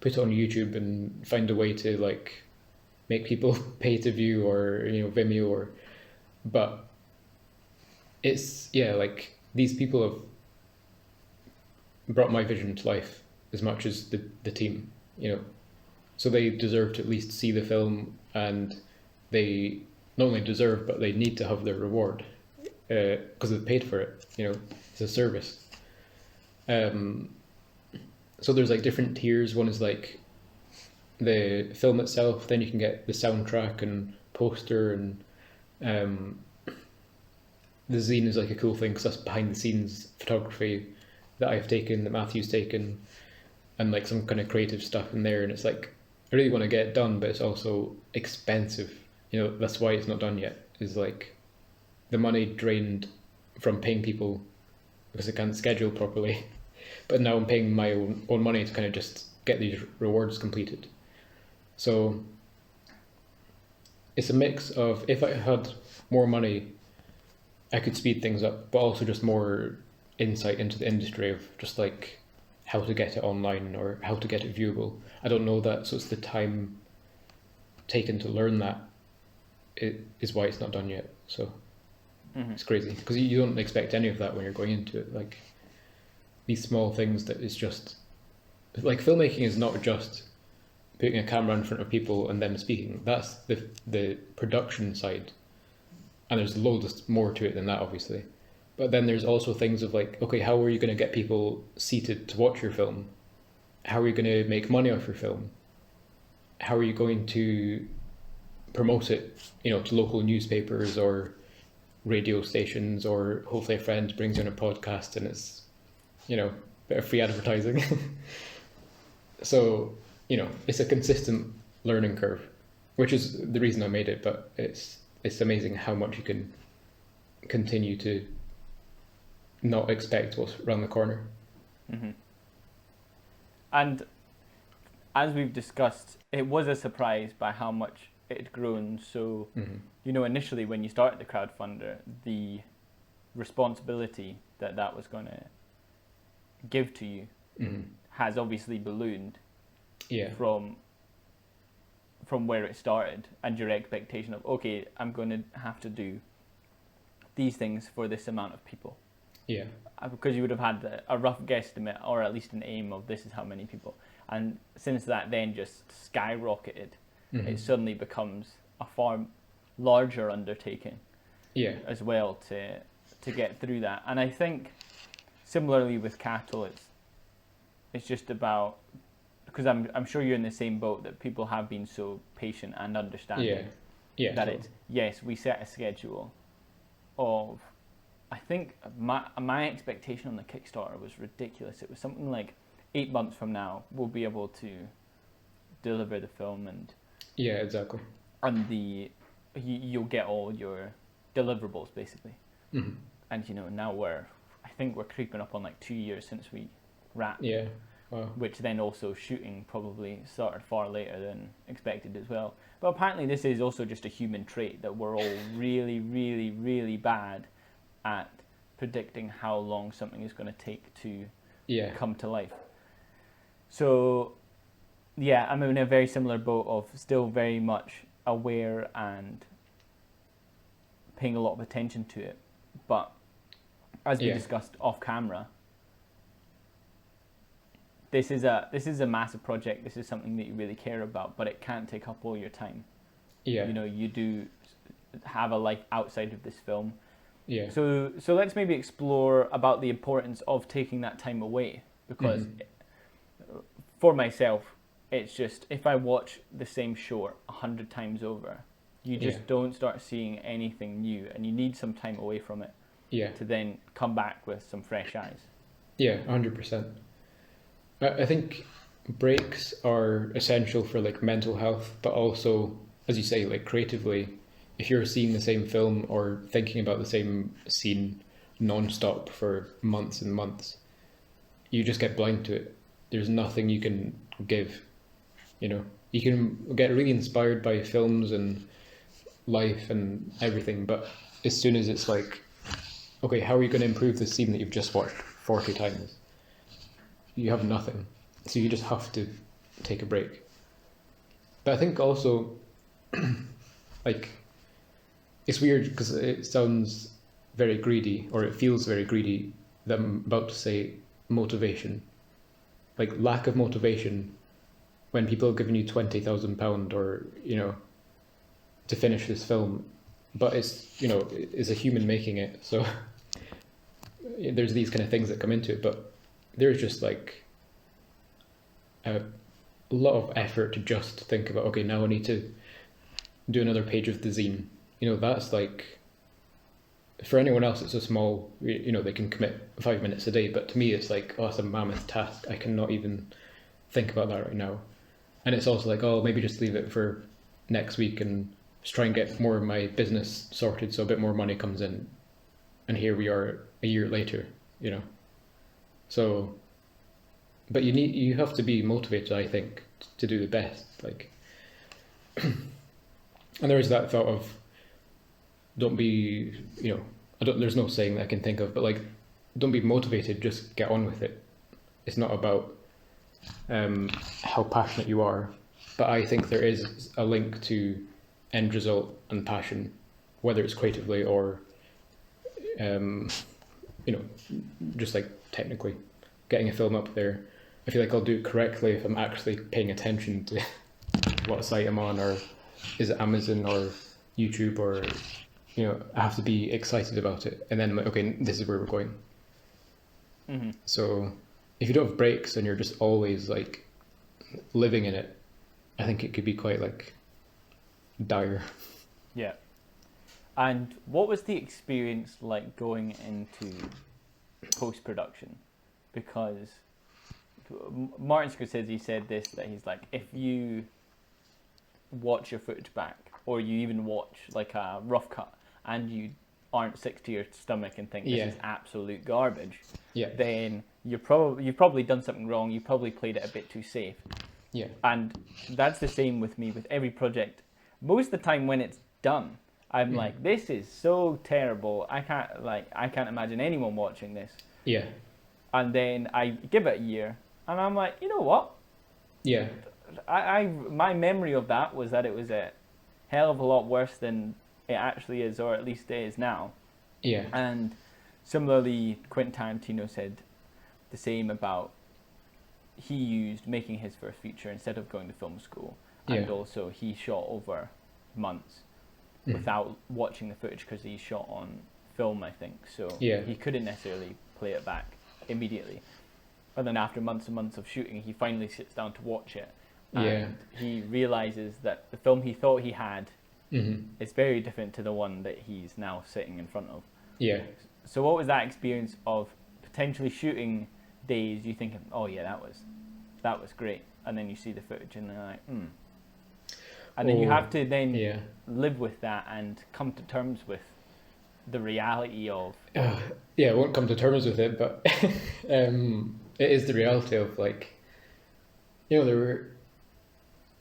put it on YouTube and find a way to like make people pay to view, or, you know, Vimeo, or, but it's, yeah, like these people have brought my vision to life as much as the team, you know, so they deserve to at least see the film, and they not only deserve, but they need to have their reward because they've paid for it, you know, it's a service. So there's like different tiers. One is like the film itself, then you can get the soundtrack and poster, and the zine is like a cool thing because that's behind the scenes photography that I've taken, that Matthew's taken, and like some kind of creative stuff in there. And it's like, I really want to get it done, but it's also expensive, you know. That's why it's not done yet, is like the money drained from paying people because I can't schedule properly. But now I'm paying my own money to kind of just get these rewards completed. So it's a mix of, if I had more money, I could speed things up, but also just more insight into the industry of just like how to get it online or how to get it viewable. I don't know that, so it's the time taken to learn that is why it's not done yet. So it's crazy because you don't expect any of that when you're going into it. Like these small things that is just like, filmmaking is not just putting a camera in front of people and them speaking. That's the production side, and there's loads more to it than that, obviously. But then there's also things of like, okay, how are you going to get people seated to watch your film? How are you going to make money off your film? How are you going to promote it, you know, to local newspapers or radio stations, or hopefully a friend brings you on a podcast and it's, you know, a bit of free advertising. So, you know, it's a consistent learning curve, which is the reason I made it. But it's amazing how much you can continue to not expect what's around the corner. Mm-hmm. And as we've discussed, it was a surprise by how much it had grown. So, you know, initially when you started the crowdfunder, the responsibility that was going to give to you has obviously ballooned from where it started, and your expectation of, okay, I'm going to have to do these things for this amount of people. Yeah. Because you would have had a rough guesstimate, or at least an aim of this is how many people. And since that then just skyrocketed, it suddenly becomes a far larger undertaking. Yeah. As well to get through that. And I think similarly with cattle, it's just about, because I'm sure you're in the same boat, that people have been so patient and understanding. Yeah. That Totally. it's, yes, we set a schedule of, I think my expectation on the Kickstarter was ridiculous. It was something like 8 months from now we'll be able to deliver the film, and Yeah, exactly. you'll get all your deliverables basically. And now I think we're creeping up on like 2 years since we wrapped. Yeah. Wow. Which then also shooting probably started far later than expected as well. But apparently this is also just a human trait, that we're all really, really, really bad at predicting how long something is going to take to come to life. So yeah, I'm in a very similar boat of still very much aware and paying a lot of attention to it. But as we discussed off camera, this is a massive project. This is something that you really care about, but it can't take up all your time. Yeah. You do have a life outside of this film. Yeah. So let's maybe explore about the importance of taking that time away, because for myself, it's just, if I watch the same short 100 times over, you just don't start seeing anything new, and you need some time away from it to then come back with some fresh eyes. Yeah, 100%. I think breaks are essential for like mental health, but also, as you say, like creatively, if you're seeing the same film or thinking about the same scene non-stop for months and months, you just get blind to it. There's nothing you can give, You can get really inspired by films and life and everything, but as soon as it's like, okay, how are you going to improve the scene that you've just watched 40 times? You have nothing. So you just have to take a break. But I think also, like, it's weird because it sounds very greedy, or it feels very greedy, that I'm about to say motivation. Like, lack of motivation when people have given you £20,000 or, to finish this film, but it's a human making it, so there's these kind of things that come into it, but there's just like a lot of effort to just think about, okay, now I need to do another page of the zine. That's like, for anyone else it's a small, they can commit 5 minutes a day, but to me it's like, oh, it's a mammoth task. I cannot even think about that right now. And it's also like, oh, maybe just leave it for next week and just try and get more of my business sorted so a bit more money comes in. And here we are a year later, So, but you have to be motivated, I think, to do the best. Like, and there is that thought of, don't be, there's no saying that I can think of, but like, don't be motivated, just get on with it. It's not about how passionate you are, but I think there is a link to end result and passion, whether it's creatively or just like technically getting a film up there. I feel like I'll do it correctly if I'm actually paying attention to what site I'm on, or is it Amazon or YouTube, or I have to be excited about it, and then I'm like, okay, this is where we're going. So if you don't have breaks and you're just always like living in it, I think it could be quite like dire. Yeah. And what was the experience like going into post-production? Because Martin Scorsese said this, that he's like, if you watch your footage back, or you even watch like a rough cut, and you aren't sick to your stomach and think this is absolute garbage, then you've probably done something wrong. You probably played it a bit too safe. Yeah. And that's the same with me with every project. Most of the time when it's done, I'm like, this is so terrible. I can't imagine anyone watching this. Yeah. And then I give it a year, and I'm like, you know what? Yeah. My memory of that was that it was a hell of a lot worse than it actually is, or at least it is now. Yeah. And similarly, Quentin Tarantino said the same about he used making his first feature instead of going to film school, and Yeah. also he shot over months without watching the footage because he shot on film, I think, so Yeah. he couldn't necessarily play it back immediately. But then after months and months of shooting, he finally sits down to watch it, and he realizes that the film he thought he had is very different to the one that he's now sitting in front of. Yeah. So what was that experience of potentially shooting days you thinking, oh yeah, that was great, and then you see the footage and they're like, and then you have to then live with that and come to terms with the reality of I won't come to terms with it, but it is the reality of, like, you know,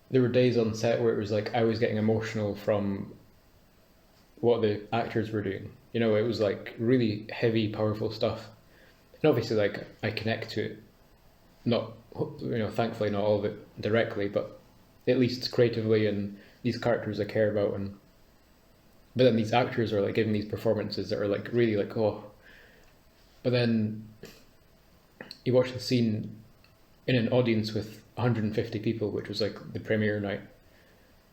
there were days on set where it was like I was getting emotional from what the actors were doing. You know, it was like really heavy, powerful stuff. And obviously, like, I connect to it, not, you know, thankfully not all of it directly, but at least creatively, and these characters I care about. And but then these actors are like giving these performances that are like really like, oh. But then you watch the scene in an audience with 150 people, which was like the premiere night,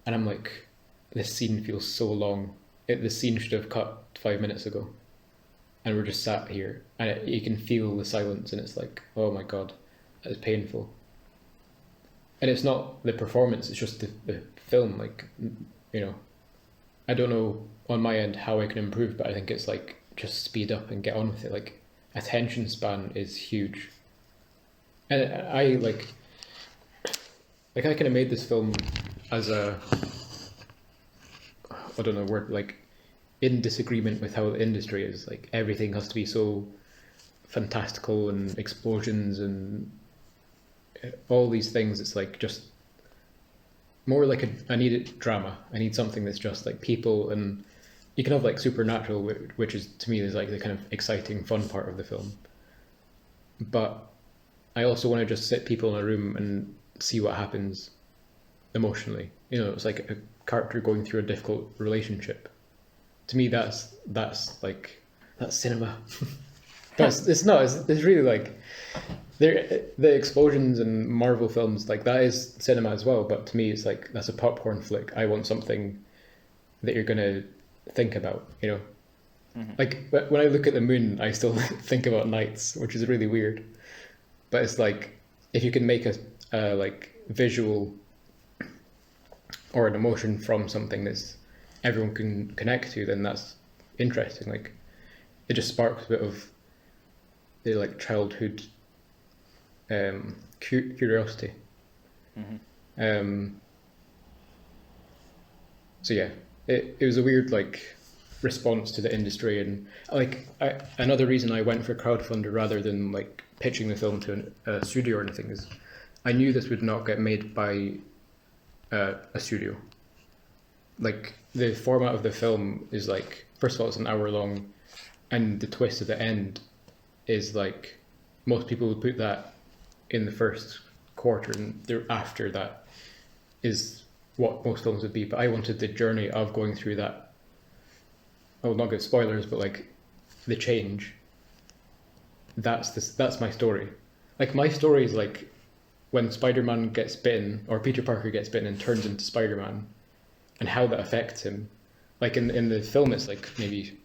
and I'm like, this scene feels so long. The scene should have cut 5 minutes ago, and we're just sat here, and you can feel the silence, and it's like, oh my god, that is painful. And it's not the performance; it's just the film. Like, you know, I don't know on my end how I can improve, but I think it's like just speed up and get on with it. Like, attention span is huge, and I like I kind of made this film as a, I don't know, word, like, in disagreement with how the industry is. Like, everything has to be so fantastical and explosions and all these things. It's like just more like I need a drama. I need something that's just like people, and you can have like supernatural, which is, to me, is like the kind of exciting, fun part of the film. But I also want to just sit people in a room and see what happens emotionally. You know, it's like a character going through a difficult relationship. To me, that's cinema. But it's not. It's really like the explosions and Marvel films, like, that is cinema as well. But to me, it's like that's a popcorn flick. I want something that you're gonna think about. You know, like when I look at the moon, I still think about nights, which is really weird. But it's like, if you can make a like visual or an emotion from something that's everyone can connect to, then that's interesting. Like, it just sparks a bit of the like childhood curiosity. So yeah, it was a weird like response to the industry, and like another reason I went for crowdfunder rather than like pitching the film to a studio or anything is I knew this would not get made by a studio. Like, the format of the film is like, first of all, it's an hour long, and the twist at the end is like, most people would put that in the first quarter, and after that is what most films would be. But I wanted the journey of going through that. I will not give spoilers, but like the change. That's my story. Like, my story is like when Spider-Man gets bitten, or Peter Parker gets bitten and turns into Spider-Man, and how that affects him. Like, in the film, it's like maybe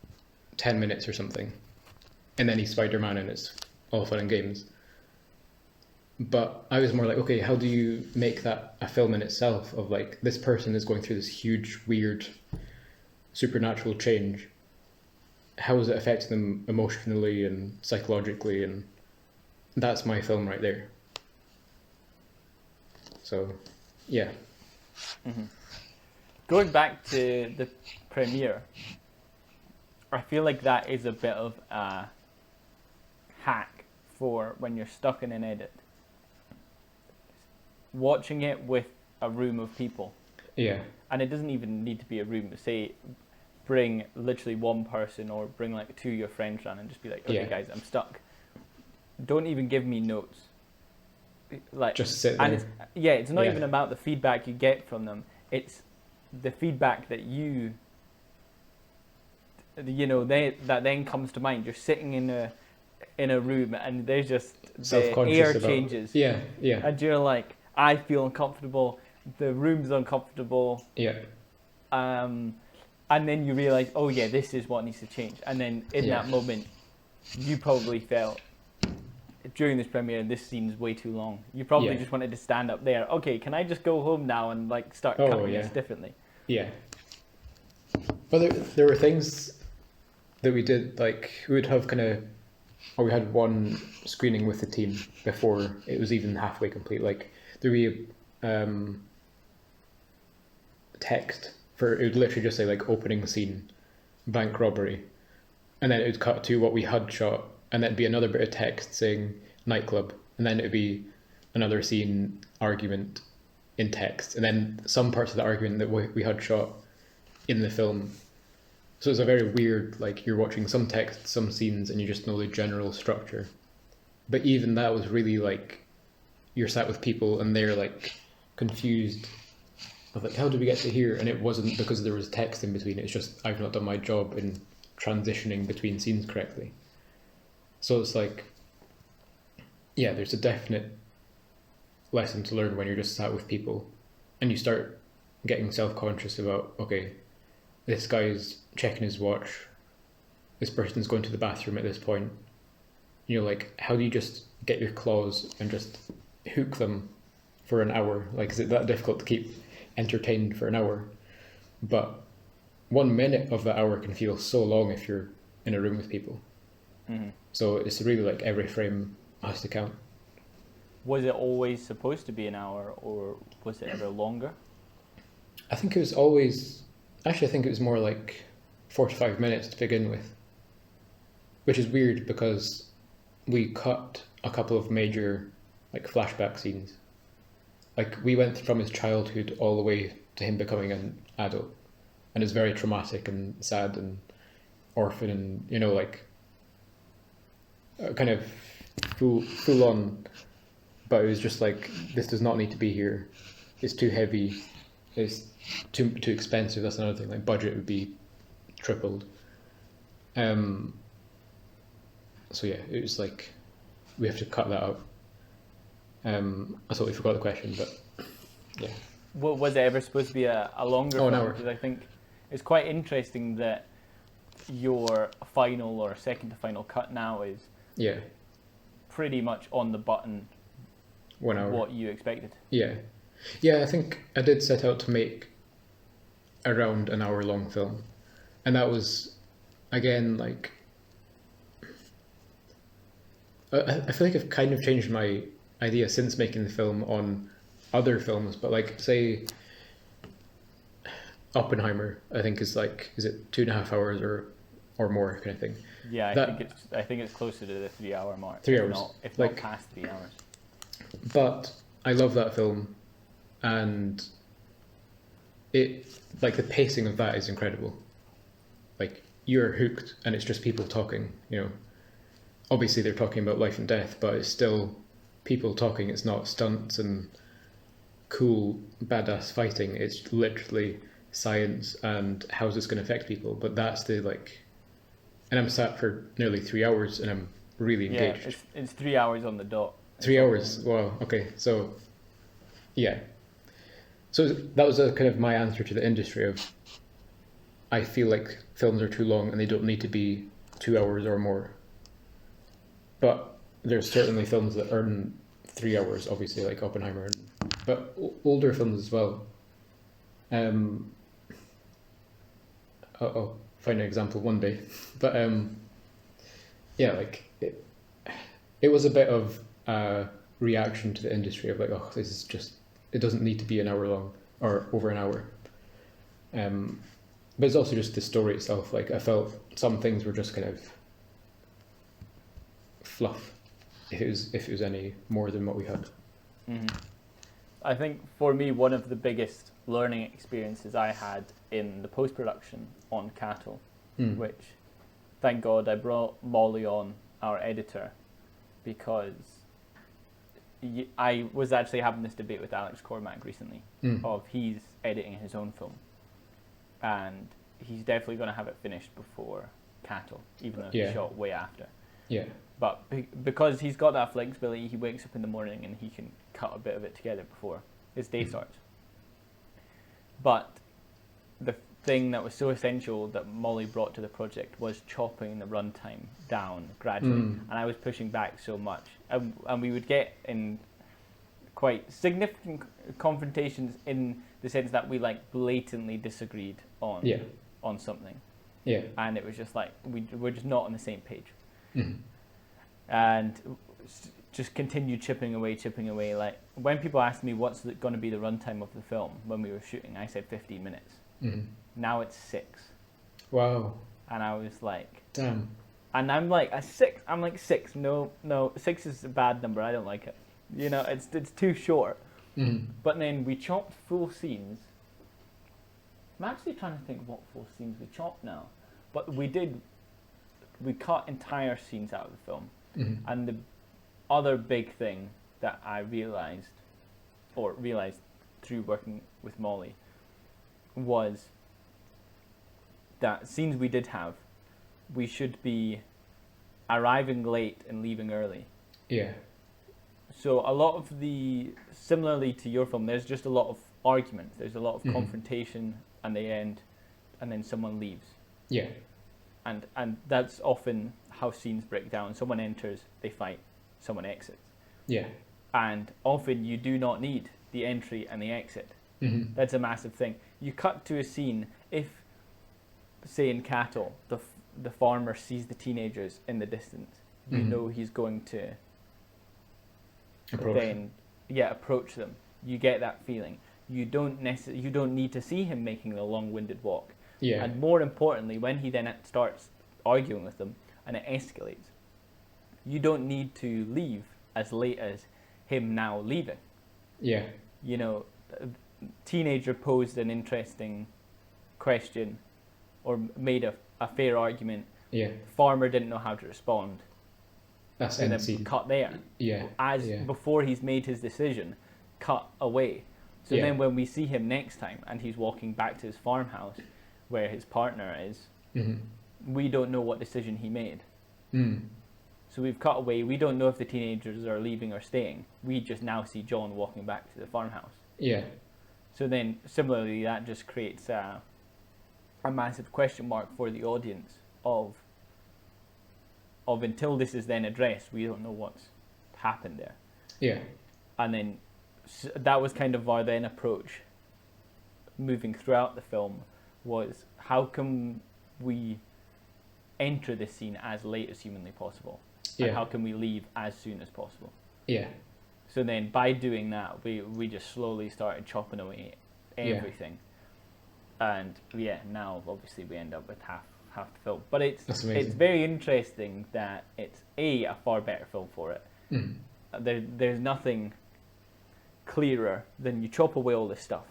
10 minutes or something, and then he's Spider-Man and it's all fun and games. But I was more like, okay, how do you make that a film in itself, of like, this person is going through this huge, weird, supernatural change. How is it affecting them emotionally and psychologically? And that's my film right there. So, yeah. Going back to the premiere, I feel like that is a bit of a hack for when you're stuck in an edit. Watching it with a room of people. Yeah. And it doesn't even need to be a room. Say, bring literally one person, or bring like two of your friends around and just be like, okay, guys, I'm stuck. Don't even give me notes. Like, just sit there. And it's not even about the feedback you get from them. It's the feedback that you that then comes to mind. You're sitting in a room and there's just the Self-conscious air about, changes. Yeah. And you're like, I feel uncomfortable. The room's uncomfortable. Yeah. And then you realize, oh yeah, this is what needs to change. And then in that moment, you probably felt during this premiere, this scene's way too long. You probably just wanted to stand up there. Okay, can I just go home now and like start cutting this differently? Yeah. But there were things that we did, like we would have we had one screening with the team before it was even halfway complete. Like there would be text it would literally just say like opening scene, bank robbery, and then it would cut to what we had shot, and then it'd be another bit of text saying nightclub, and then it would be another scene, argument in text, and then some parts of the argument that we had shot in the film. So it's a very weird, like you're watching some text, some scenes, and you just know the general structure. But even that was really like, you're sat with people and they're like confused of like, how did we get to here? And it wasn't because there was text in between, it's just I've not done my job in transitioning between scenes correctly. So it's like, yeah, there's a definite lesson to learn when you're just sat with people and you start getting self-conscious about, okay, this guy's checking his watch, this person's going to the bathroom at this point. You're like, how do you just get your claws and just hook them for an hour? Like, is it that difficult to keep entertained for an hour? But 1 minute of that hour can feel so long if you're in a room with people. Mm-hmm. So it's really like every frame has to count. Was it always supposed to be an hour, or was it ever longer? I think it was always... Actually, I think it was more like 45 minutes to begin with. Which is weird because we cut a couple of major like flashback scenes. Like we went from his childhood all the way to him becoming an adult. And it's very traumatic and sad and orphan and, like kind of full on. But it was just like, this does not need to be here. It's too heavy. It's too expensive. That's another thing. Like budget would be tripled. So yeah, it was like we have to cut that out. I totally forgot the question, but yeah. Well, was it ever supposed to be a longer film? An hour. Because I think it's quite interesting that your final or second to final cut now is pretty much on the button 1 hour. What you expected. Yeah, I think I did set out to make around an hour long film, and that was again like I feel like I've kind of changed my idea since making the film on other films, but like say Oppenheimer, I think is like, is it 2.5 hours or more kind of thing? Yeah, I think it's closer to the 3 hour mark. 3 hours, if not past 3 hours. But I love that film, and it like the pacing of that is incredible. Like you're hooked, and it's just people talking. Obviously they're talking about life and death, but it's still people talking. It's not stunts and cool badass fighting. It's literally science and how's this going to affect people. But that's the like, and I'm sat for nearly 3 hours and I'm really engaged. Yeah, it's 3 hours on the dot. 3 hours. Wow. Okay. So, yeah. So that was a kind of my answer to the industry of, I feel like films are too long and they don't need to be 2 hours or more. But there's certainly films that earn 3 hours, obviously, like Oppenheimer, but older films as well. I'll find an example one day. But yeah, like it was a bit of a reaction to the industry of like, oh, this is just, it doesn't need to be an hour long or over an hour. But it's also just the story itself. Like I felt some things were just kind of fluff, if it was any more than what we had. Mm-hmm. I think for me, one of the biggest learning experiences I had in the post-production on Cattle, which, thank God, I brought Molly on, our editor, because I was actually having this debate with Alex Cormack recently of he's editing his own film, and he's definitely going to have it finished before Cattle, even though he Yeah. shot way after. Yeah. But because he's got that flexibility, he wakes up in the morning and he can cut a bit of it together before his day starts. But the thing that was so essential that Molly brought to the project was chopping the runtime down gradually. And I was pushing back so much. And we would get in quite significant confrontations in the sense that we like blatantly disagreed on something. Yeah. And it was just like, we're just not on the same page. Mm-hmm. And just continued chipping away. Like when people asked me what's going to be the runtime of the film when we were shooting, I said 15 minutes. Mm-hmm. Now it's 6. Wow. And I was like, damn. And I'm like, a 6. I'm like 6. No, 6 is a bad number. I don't like it. You know, it's too short. Mm-hmm. But then we chopped full scenes. I'm actually trying to think what full scenes we chopped now. But we cut entire scenes out of the film. Mm-hmm. And the other big thing that I realized through working with Molly was that scenes we did have, we should be arriving late and leaving early. Yeah. So a lot of similarly to your film, there's just a lot of arguments. There's a lot of confrontation and they end, and then someone leaves. Yeah. And that's often how scenes break down. Someone enters, they fight, someone exits. Yeah. And often you do not need the entry and the exit. Mm-hmm. That's a massive thing. You cut to a scene, if, say in Cattle, the farmer sees the teenagers in the distance, you know he's going to approach them. You get that feeling. You don't need to see him making the long-winded walk. Yeah. And more importantly, when he then starts arguing with them and it escalates, you don't need to leave as late as him now leaving. Yeah. You know, a teenager posed an interesting question or made a fair argument. Yeah. Farmer didn't know how to respond. That's And in then scene. cut there. Yeah. Before he's made his decision, cut away. So then when we see him next time and he's walking back to his farmhouse where his partner is, we don't know what decision he made. So we've cut away. We don't know if the teenagers are leaving or staying. We just now see John walking back to the farmhouse. Yeah. So then similarly, that just creates a massive question mark for the audience of until this is then addressed, we don't know what's happened there. Yeah. And then that was kind of our then approach moving throughout the film, was how can we enter this scene as late as humanly possible? And how can we leave as soon as possible? Yeah. So then by doing that, we just slowly started chopping away everything. And now obviously we end up with half the film. But it's very interesting that it's a far better film for it. There's nothing clearer than you chop away all this stuff.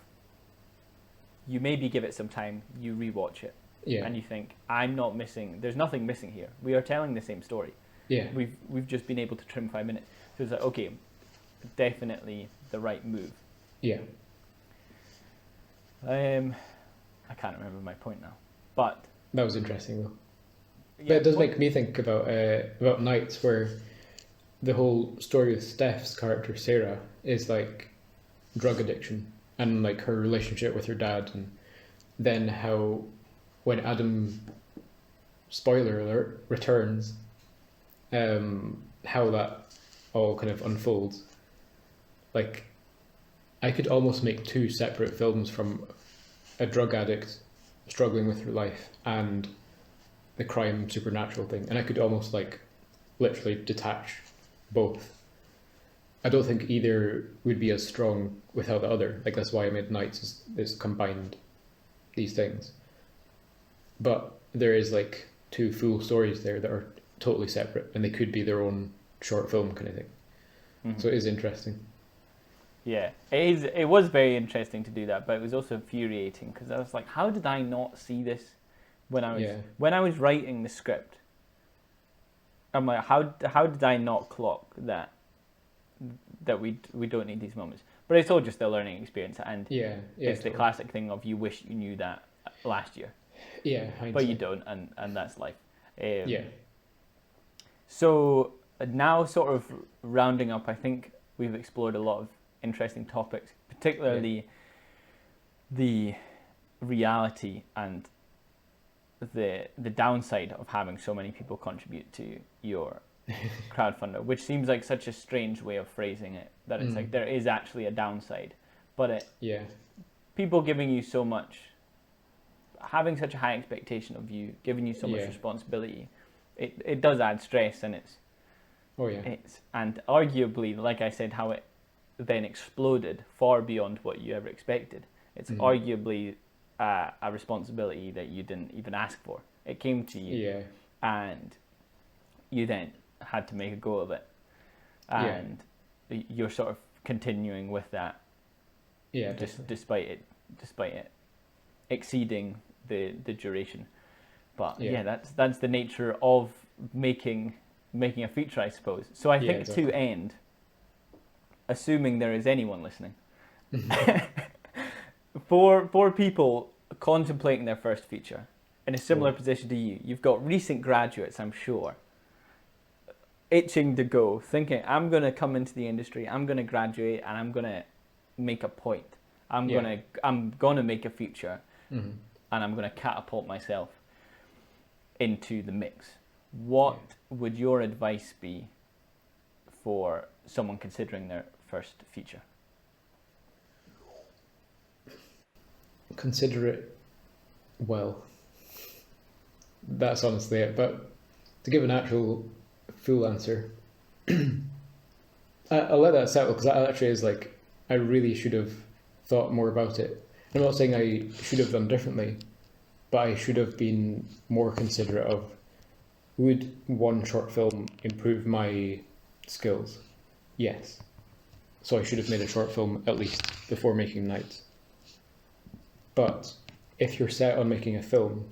You maybe give it some time, you rewatch it, and you think, there's nothing missing here. We are telling the same story. Yeah. We've just been able to trim 5 minutes. So it's like, okay, definitely the right move. Yeah. I can't remember my point now, but that was interesting though. But it does make me think about Nights, where the whole story with Steph's character Sarah is like drug addiction and like her relationship with her dad, and then how when Adam, spoiler alert, returns, how that all kind of unfolds. Like, I could almost make 2 separate films from a drug addict struggling with her life and the crime supernatural thing, and I could almost like literally detach both. I don't think either would be as strong without the other. Like, that's why I made Nights is combined these things. But there is like 2 full stories there that are totally separate, and they could be their own short film kind of thing. So it is interesting. Yeah, it was very interesting to do that, but it was also infuriating because I was like, how did I not see this when I was writing the script? I'm like, how did I not clock that we don't need these moments? But it's all just a learning experience, and it's the classic thing of you wish you knew that last year. Yeah, but you don't, and that's life. Yeah. So now, sort of rounding up, I think we've explored a lot of interesting topics, particularly the reality and the downside of having so many people contribute to your crowdfunder, which seems like such a strange way of phrasing it, that it's like there is actually a downside, but people giving you so much, having such a high expectation of you, giving you so much responsibility, it does add stress, and and arguably, like I said, how it then exploded far beyond what you ever expected. It's arguably a responsibility that you didn't even ask for. It came to you, and you then had to make a go of it, and you're sort of continuing with that. Yeah, despite it exceeding the duration. But that's the nature of making a feature, I suppose. So I think to end, assuming there is anyone listening, for people contemplating their first feature in a similar position to you, you've got recent graduates, I'm sure, itching to go, thinking, I'm going to come into the industry, I'm going to graduate, and I'm going to make a point. I'm gonna make a feature, and I'm gonna catapult myself into the mix. What would your advice be for someone considering their first feature? Consider it well. That's honestly it. But to give an actual full answer, I'll let that settle, because that actually is like, I really should have thought more about it. I'm not saying I should have done differently, but I should have been more considerate of, would one short film improve my skills? Yes. So I should have made a short film at least before making Nights. But if you're set on making a film,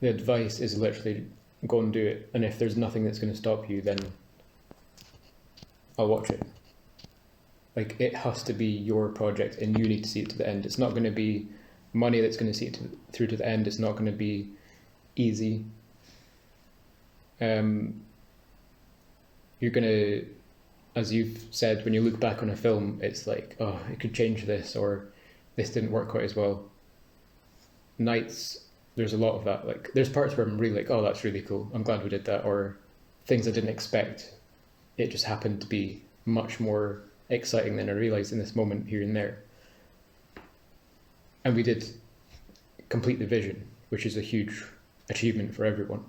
the advice is literally go and do it. And if there's nothing that's going to stop you, then I'll watch it. Like, it has to be your project and you need to see it to the end. It's not going to be money that's going to see it through to the end. It's not going to be easy. You're going to, as you've said, when you look back on a film, it's like, oh, it could change this, or this didn't work quite as well. Nights, there's a lot of that. Like, there's parts where I'm really like, oh, that's really cool, I'm glad we did that, or things I didn't expect. It just happened to be much more exciting than I realised in this moment here and there. And we did complete the vision, which is a huge achievement for everyone.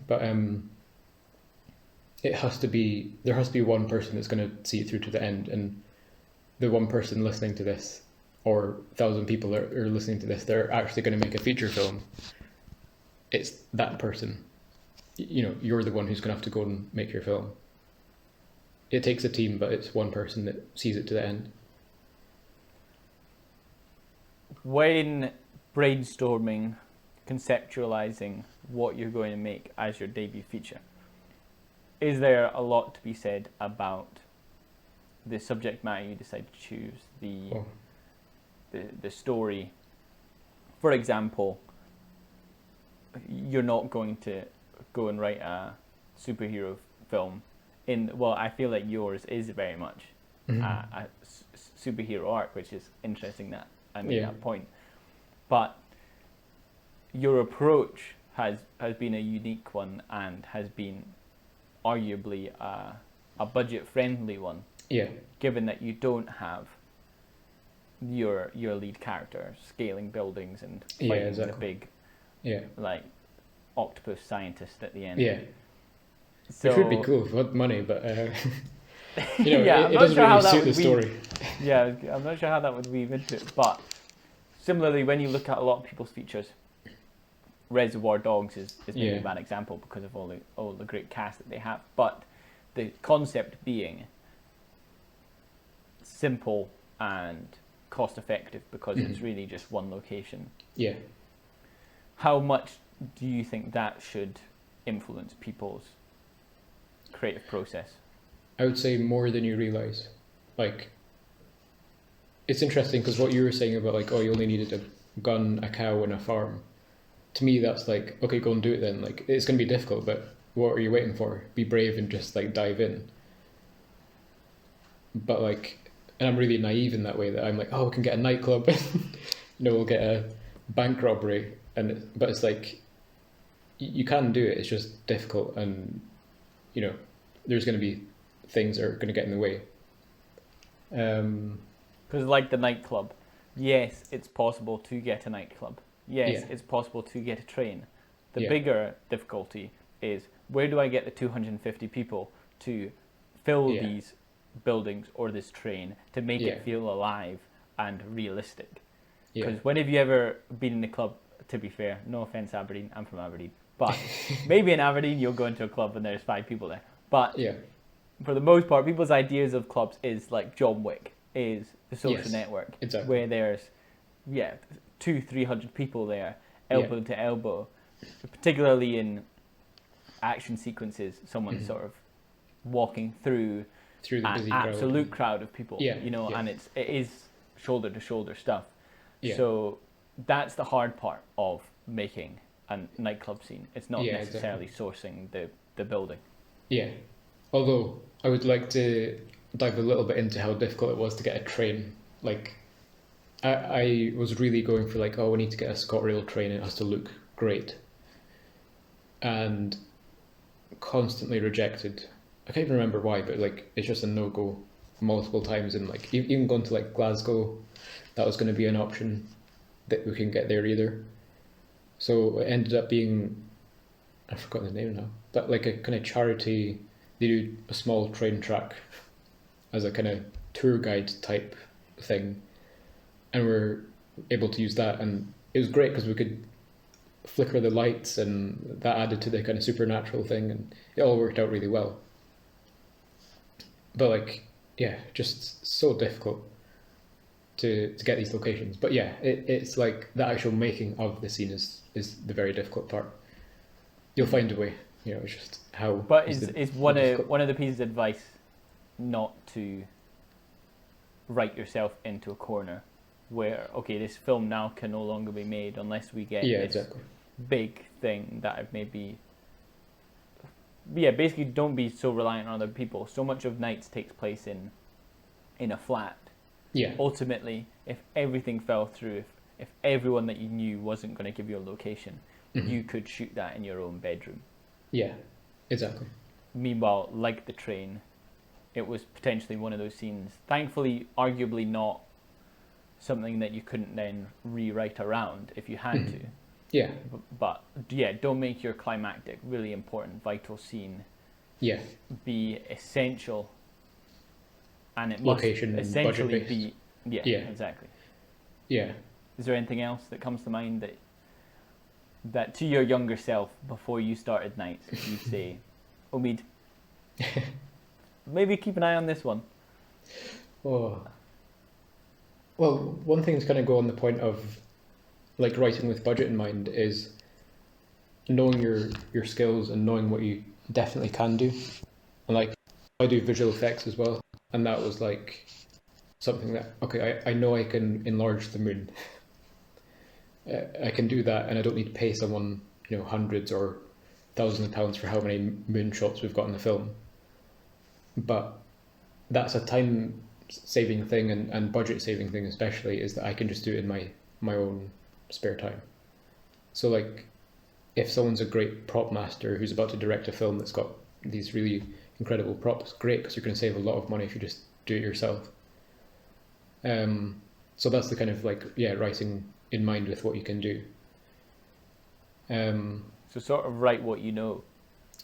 But there has to be one person that's going to see it through to the end, and the one person listening to this, or 1,000 people that are listening to this, they're actually going to make a feature film. It's that person. You know, you're the one who's going to have to go and make your film. It takes a team, but it's one person that sees it to the end. When brainstorming, conceptualizing what you're going to make as your debut feature, is there a lot to be said about the subject matter you decide to choose, the story? For example, you're not going to go and write a superhero film. I feel like yours is very much a superhero arc, which is interesting that I made that point. But your approach has been a unique one, and has been arguably a budget-friendly one. Yeah. Given that you don't have your lead character scaling buildings and fighting the big like octopus scientist at the end. Yeah. So, it would be cool if we had money, but you know, it doesn't really suit the story. Yeah, I'm not sure how that would weave into it. But similarly, when you look at a lot of people's features, Reservoir Dogs is maybe a bad example because of all the great cast that they have. But the concept being simple and cost effective, because it's really just one location. Yeah. How much do you think that should influence people's creative process? I would say more than you realise. Like, it's interesting because what you were saying about, like, oh, you only needed gun a cow in a farm, to me that's like, okay, go and do it then. Like, it's going to be difficult, but what are you waiting for? Be brave and just like dive in. But like, and I'm really naive in that way, that I'm like, oh, we can get a nightclub, we'll get a bank robbery, but it's like, you can do it. It's just difficult, and there's going to be things that are going to get in the way. Because like the nightclub, yes, it's possible to get a nightclub. Yes, it's possible to get a train. The bigger difficulty is, where do I get the 250 people to fill these buildings or this train to make it feel alive and realistic? Because when have you ever been in a club, to be fair, no offense Aberdeen, I'm from Aberdeen, but maybe in Aberdeen you'll go into a club and there's 5 people there. But for the most part, people's ideas of clubs is like John Wick, is the social network, where there's 200-300 people there, elbow to elbow, particularly in action sequences, someone sort of walking through the an absolute crowd of people, and it is shoulder to shoulder stuff. So that's the hard part of making a nightclub scene. It's not necessarily sourcing the building. Yeah. Although I would like to dive a little bit into how difficult it was to get a train. Like, I was really going for like, we need to get a ScotRail train, it has to look great. And constantly rejected. I can't even remember why, but like, it's just a no-go multiple times. And like, even going to like Glasgow, that was going to be an option, that we couldn't get there either. So it ended up being, I've forgotten the name now, but like a kind of charity. They do a small train track as a kind of tour guide type thing, and we're able to use that, and it was great because we could flicker the lights, and that added to the kind of supernatural thing, and it all worked out really well. But like, just so difficult to get these locations. But it's like the actual making of the scene is the very difficult part. You'll find a way. It's just how. But is one of the pieces of advice not to write yourself into a corner where, okay, this film now can no longer be made unless we get this big thing that I've maybe. Basically, don't be so reliant on other people. So much of Nights takes place in a flat. Yeah. Ultimately, if everything fell through, if everyone that you knew wasn't going to give you a location, you could shoot that in your own bedroom. Yeah, exactly. Meanwhile, like the train, it was potentially one of those scenes, thankfully, arguably not something that you couldn't then rewrite around if you had to. Yeah. But don't make your climactic, really important, vital scene be essential. And it must location essentially budget be... Yeah, exactly. Yeah. Is there anything else that comes to mind that to your younger self, before you started Nights, you'd say, Omid, maybe keep an eye on this one? Oh. Well, one thing to kind of go on the point of like writing with budget in mind is knowing your skills and knowing what you definitely can do. And like, I do visual effects as well, and that was like something that, okay, I know I can enlarge the moon. I can do that, and I don't need to pay someone, hundreds or thousands of pounds for how many moon shots we've got in the film. But that's a time-saving thing and budget-saving thing, especially, is that I can just do it in my own spare time. So, like, if someone's a great prop master who's about to direct a film that's got these really incredible props, great, because you're going to save a lot of money if you just do it yourself. So that's the kind of like, writing in mind with what you can do. So sort of write what you know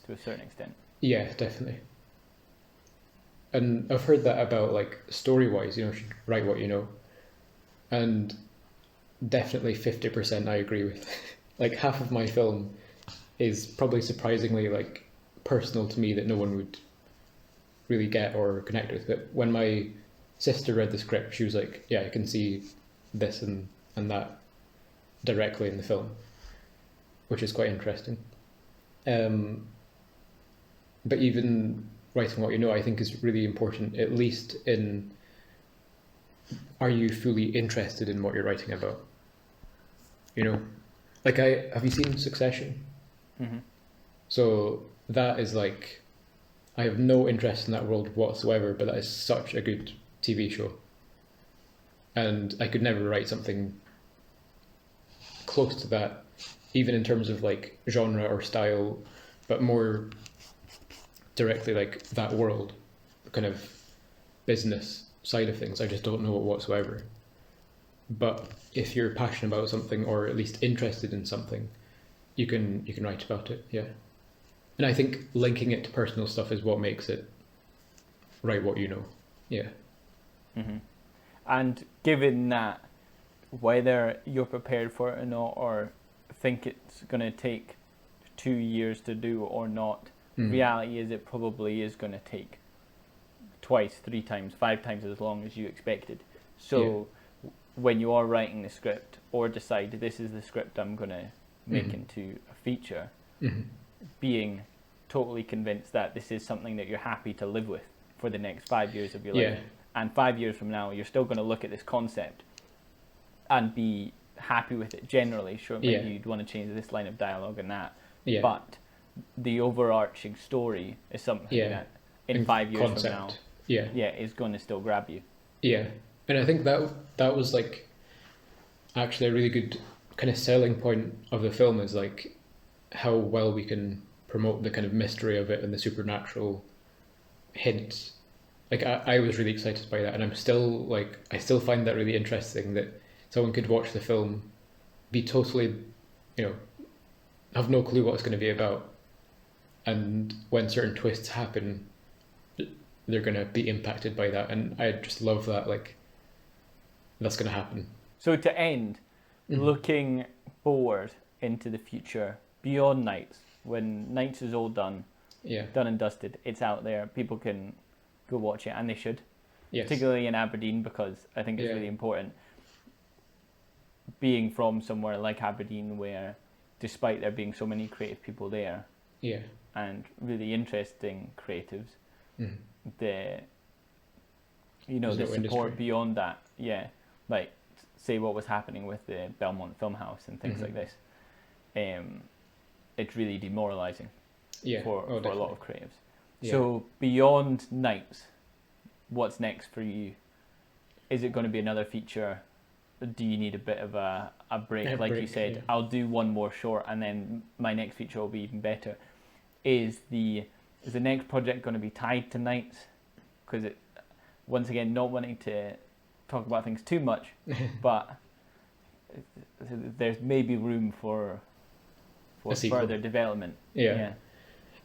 to a certain extent. Yeah, definitely. And I've heard that about like story-wise, you should write what you know. And definitely 50% I agree with. Like half of my film is probably surprisingly like personal to me that no one would really get or connect with. But when my sister read the script, she was like, yeah, I can see this and that directly in the film, which is quite interesting. But even writing what you know, I think is really important, at least in, are you fully interested in what you're writing about? you know, like have you seen Succession? Mm-hmm. So that is like, I have no interest in that world whatsoever, but that is such a good TV show. And I could never write something close to that, even in terms of like genre or style, but more directly like that world, kind of business side of things. I just don't know it whatsoever. But if you're passionate about something, or at least interested in something, you can write about it, yeah. And I think linking it to personal stuff is what makes it write what you know, yeah. Mm-hmm. And given that, whether you're prepared for it or not, or think it's going to take 2 years to do or not, reality is it probably is going to take twice, 3 times, 5 times as long as you expected. So when you are writing the script, or decide this is the script I'm going to make into a feature, being totally convinced that this is something that you're happy to live with for the next 5 years of your life. And 5 years from now, you're still going to look at this concept and be happy with it generally. Sure, maybe you'd want to change this line of dialogue and that. But the overarching story is something that in 5 years from now, is going to still grab you. Yeah. And I think that was like actually a really good kind of selling point of the film, is like how well we can promote the kind of mystery of it and the supernatural hints. Like I was really excited by that, and I still find that really interesting, that someone could watch the film, be totally, have no clue what it's going to be about, and when certain twists happen, they're going to be impacted by that. And I just love that, like, that's going to happen. So to end, looking forward into the future, beyond Nights, when Nights is all done, done and dusted, it's out there, people can go watch it, and they should, particularly in Aberdeen, because I think it's really important, being from somewhere like Aberdeen, where despite there being so many creative people there, and really interesting creatives, the support industry beyond that, like say what was happening with the Belmont Film House and things like this, it's really demoralizing for a lot of creatives. So beyond Nights, what's next for you? Is it going to be another feature? Do you need a bit of a break? Like you said, I'll do one more short and then my next feature will be even better. Is the next project going to be tied to Nights? Because it, once again, not wanting to talk about things too much, but there's maybe room for further development.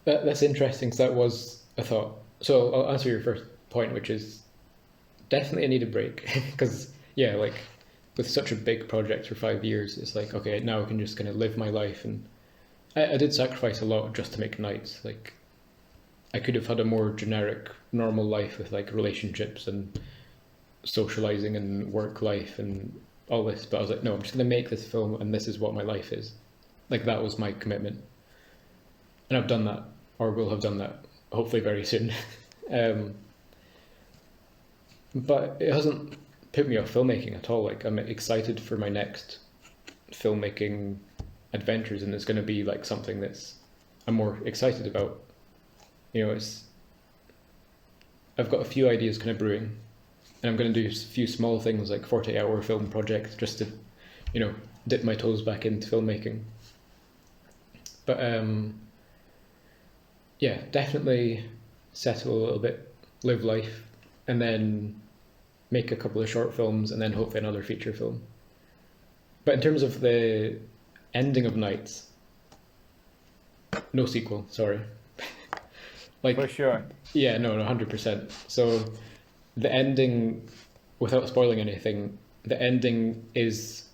That's interesting, because that was a thought. So I'll answer your first point, which is definitely I need a break, because like with such a big project for 5 years, it's like, okay, now I can just kind of live my life. And I did sacrifice a lot just to make Nights. Like, I could have had a more generic, normal life with like relationships and socializing and work life and all this, but I was like, no, I'm just going to make this film, and this is what my life is. Like, that was my commitment, and I've done that, or will have done that hopefully very soon. But it hasn't put me off filmmaking at all. Like, I'm excited for my next filmmaking adventures, and it's going to be like something that's I'm more excited about. I've got a few ideas kind of brewing, and I'm going to do a few small things like 48-hour film projects just to, dip my toes back into filmmaking. But definitely settle a little bit, live life, and then make a couple of short films, and then hopefully another feature film. But in terms of the ending of Nights, no sequel, sorry. Like, for sure. Yeah, no, 100%. So the ending, without spoiling anything, the ending is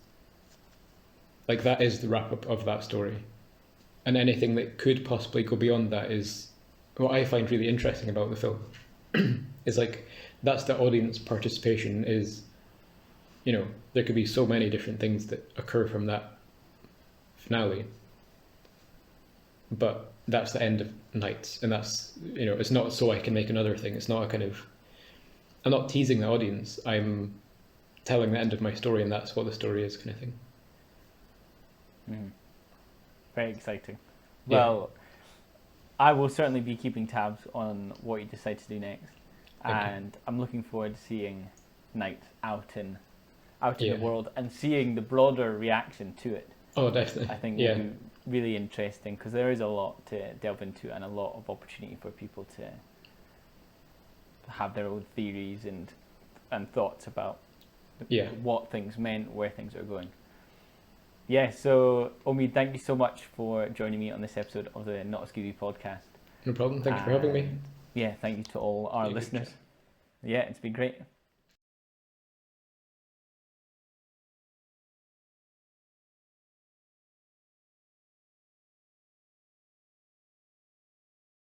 like, that is the wrap up of that story. And anything that could possibly go beyond that is what I find really interesting about the film. Is like, that's the audience participation. Is, there could be so many different things that occur from that finale, but that's the end of Nights, and that's, it's not so I can make another thing. It's not a kind of, I'm not teasing the audience, I'm telling the end of my story, and that's what the story is, kind of thing. Very exciting. Yeah. Well, I will certainly be keeping tabs on what you decide to do next, and I'm looking forward to seeing Night out in the world and seeing the broader reaction to it. Oh, definitely. I think will be really interesting because there is a lot to delve into and a lot of opportunity for people to have their own theories and thoughts about what things meant, where things are going. Yeah, so Omid, thank you so much for joining me on this episode of the Not a Scooby podcast. No problem. Thank you for having me. Yeah, thank you to all our listeners. Yeah, it's been great.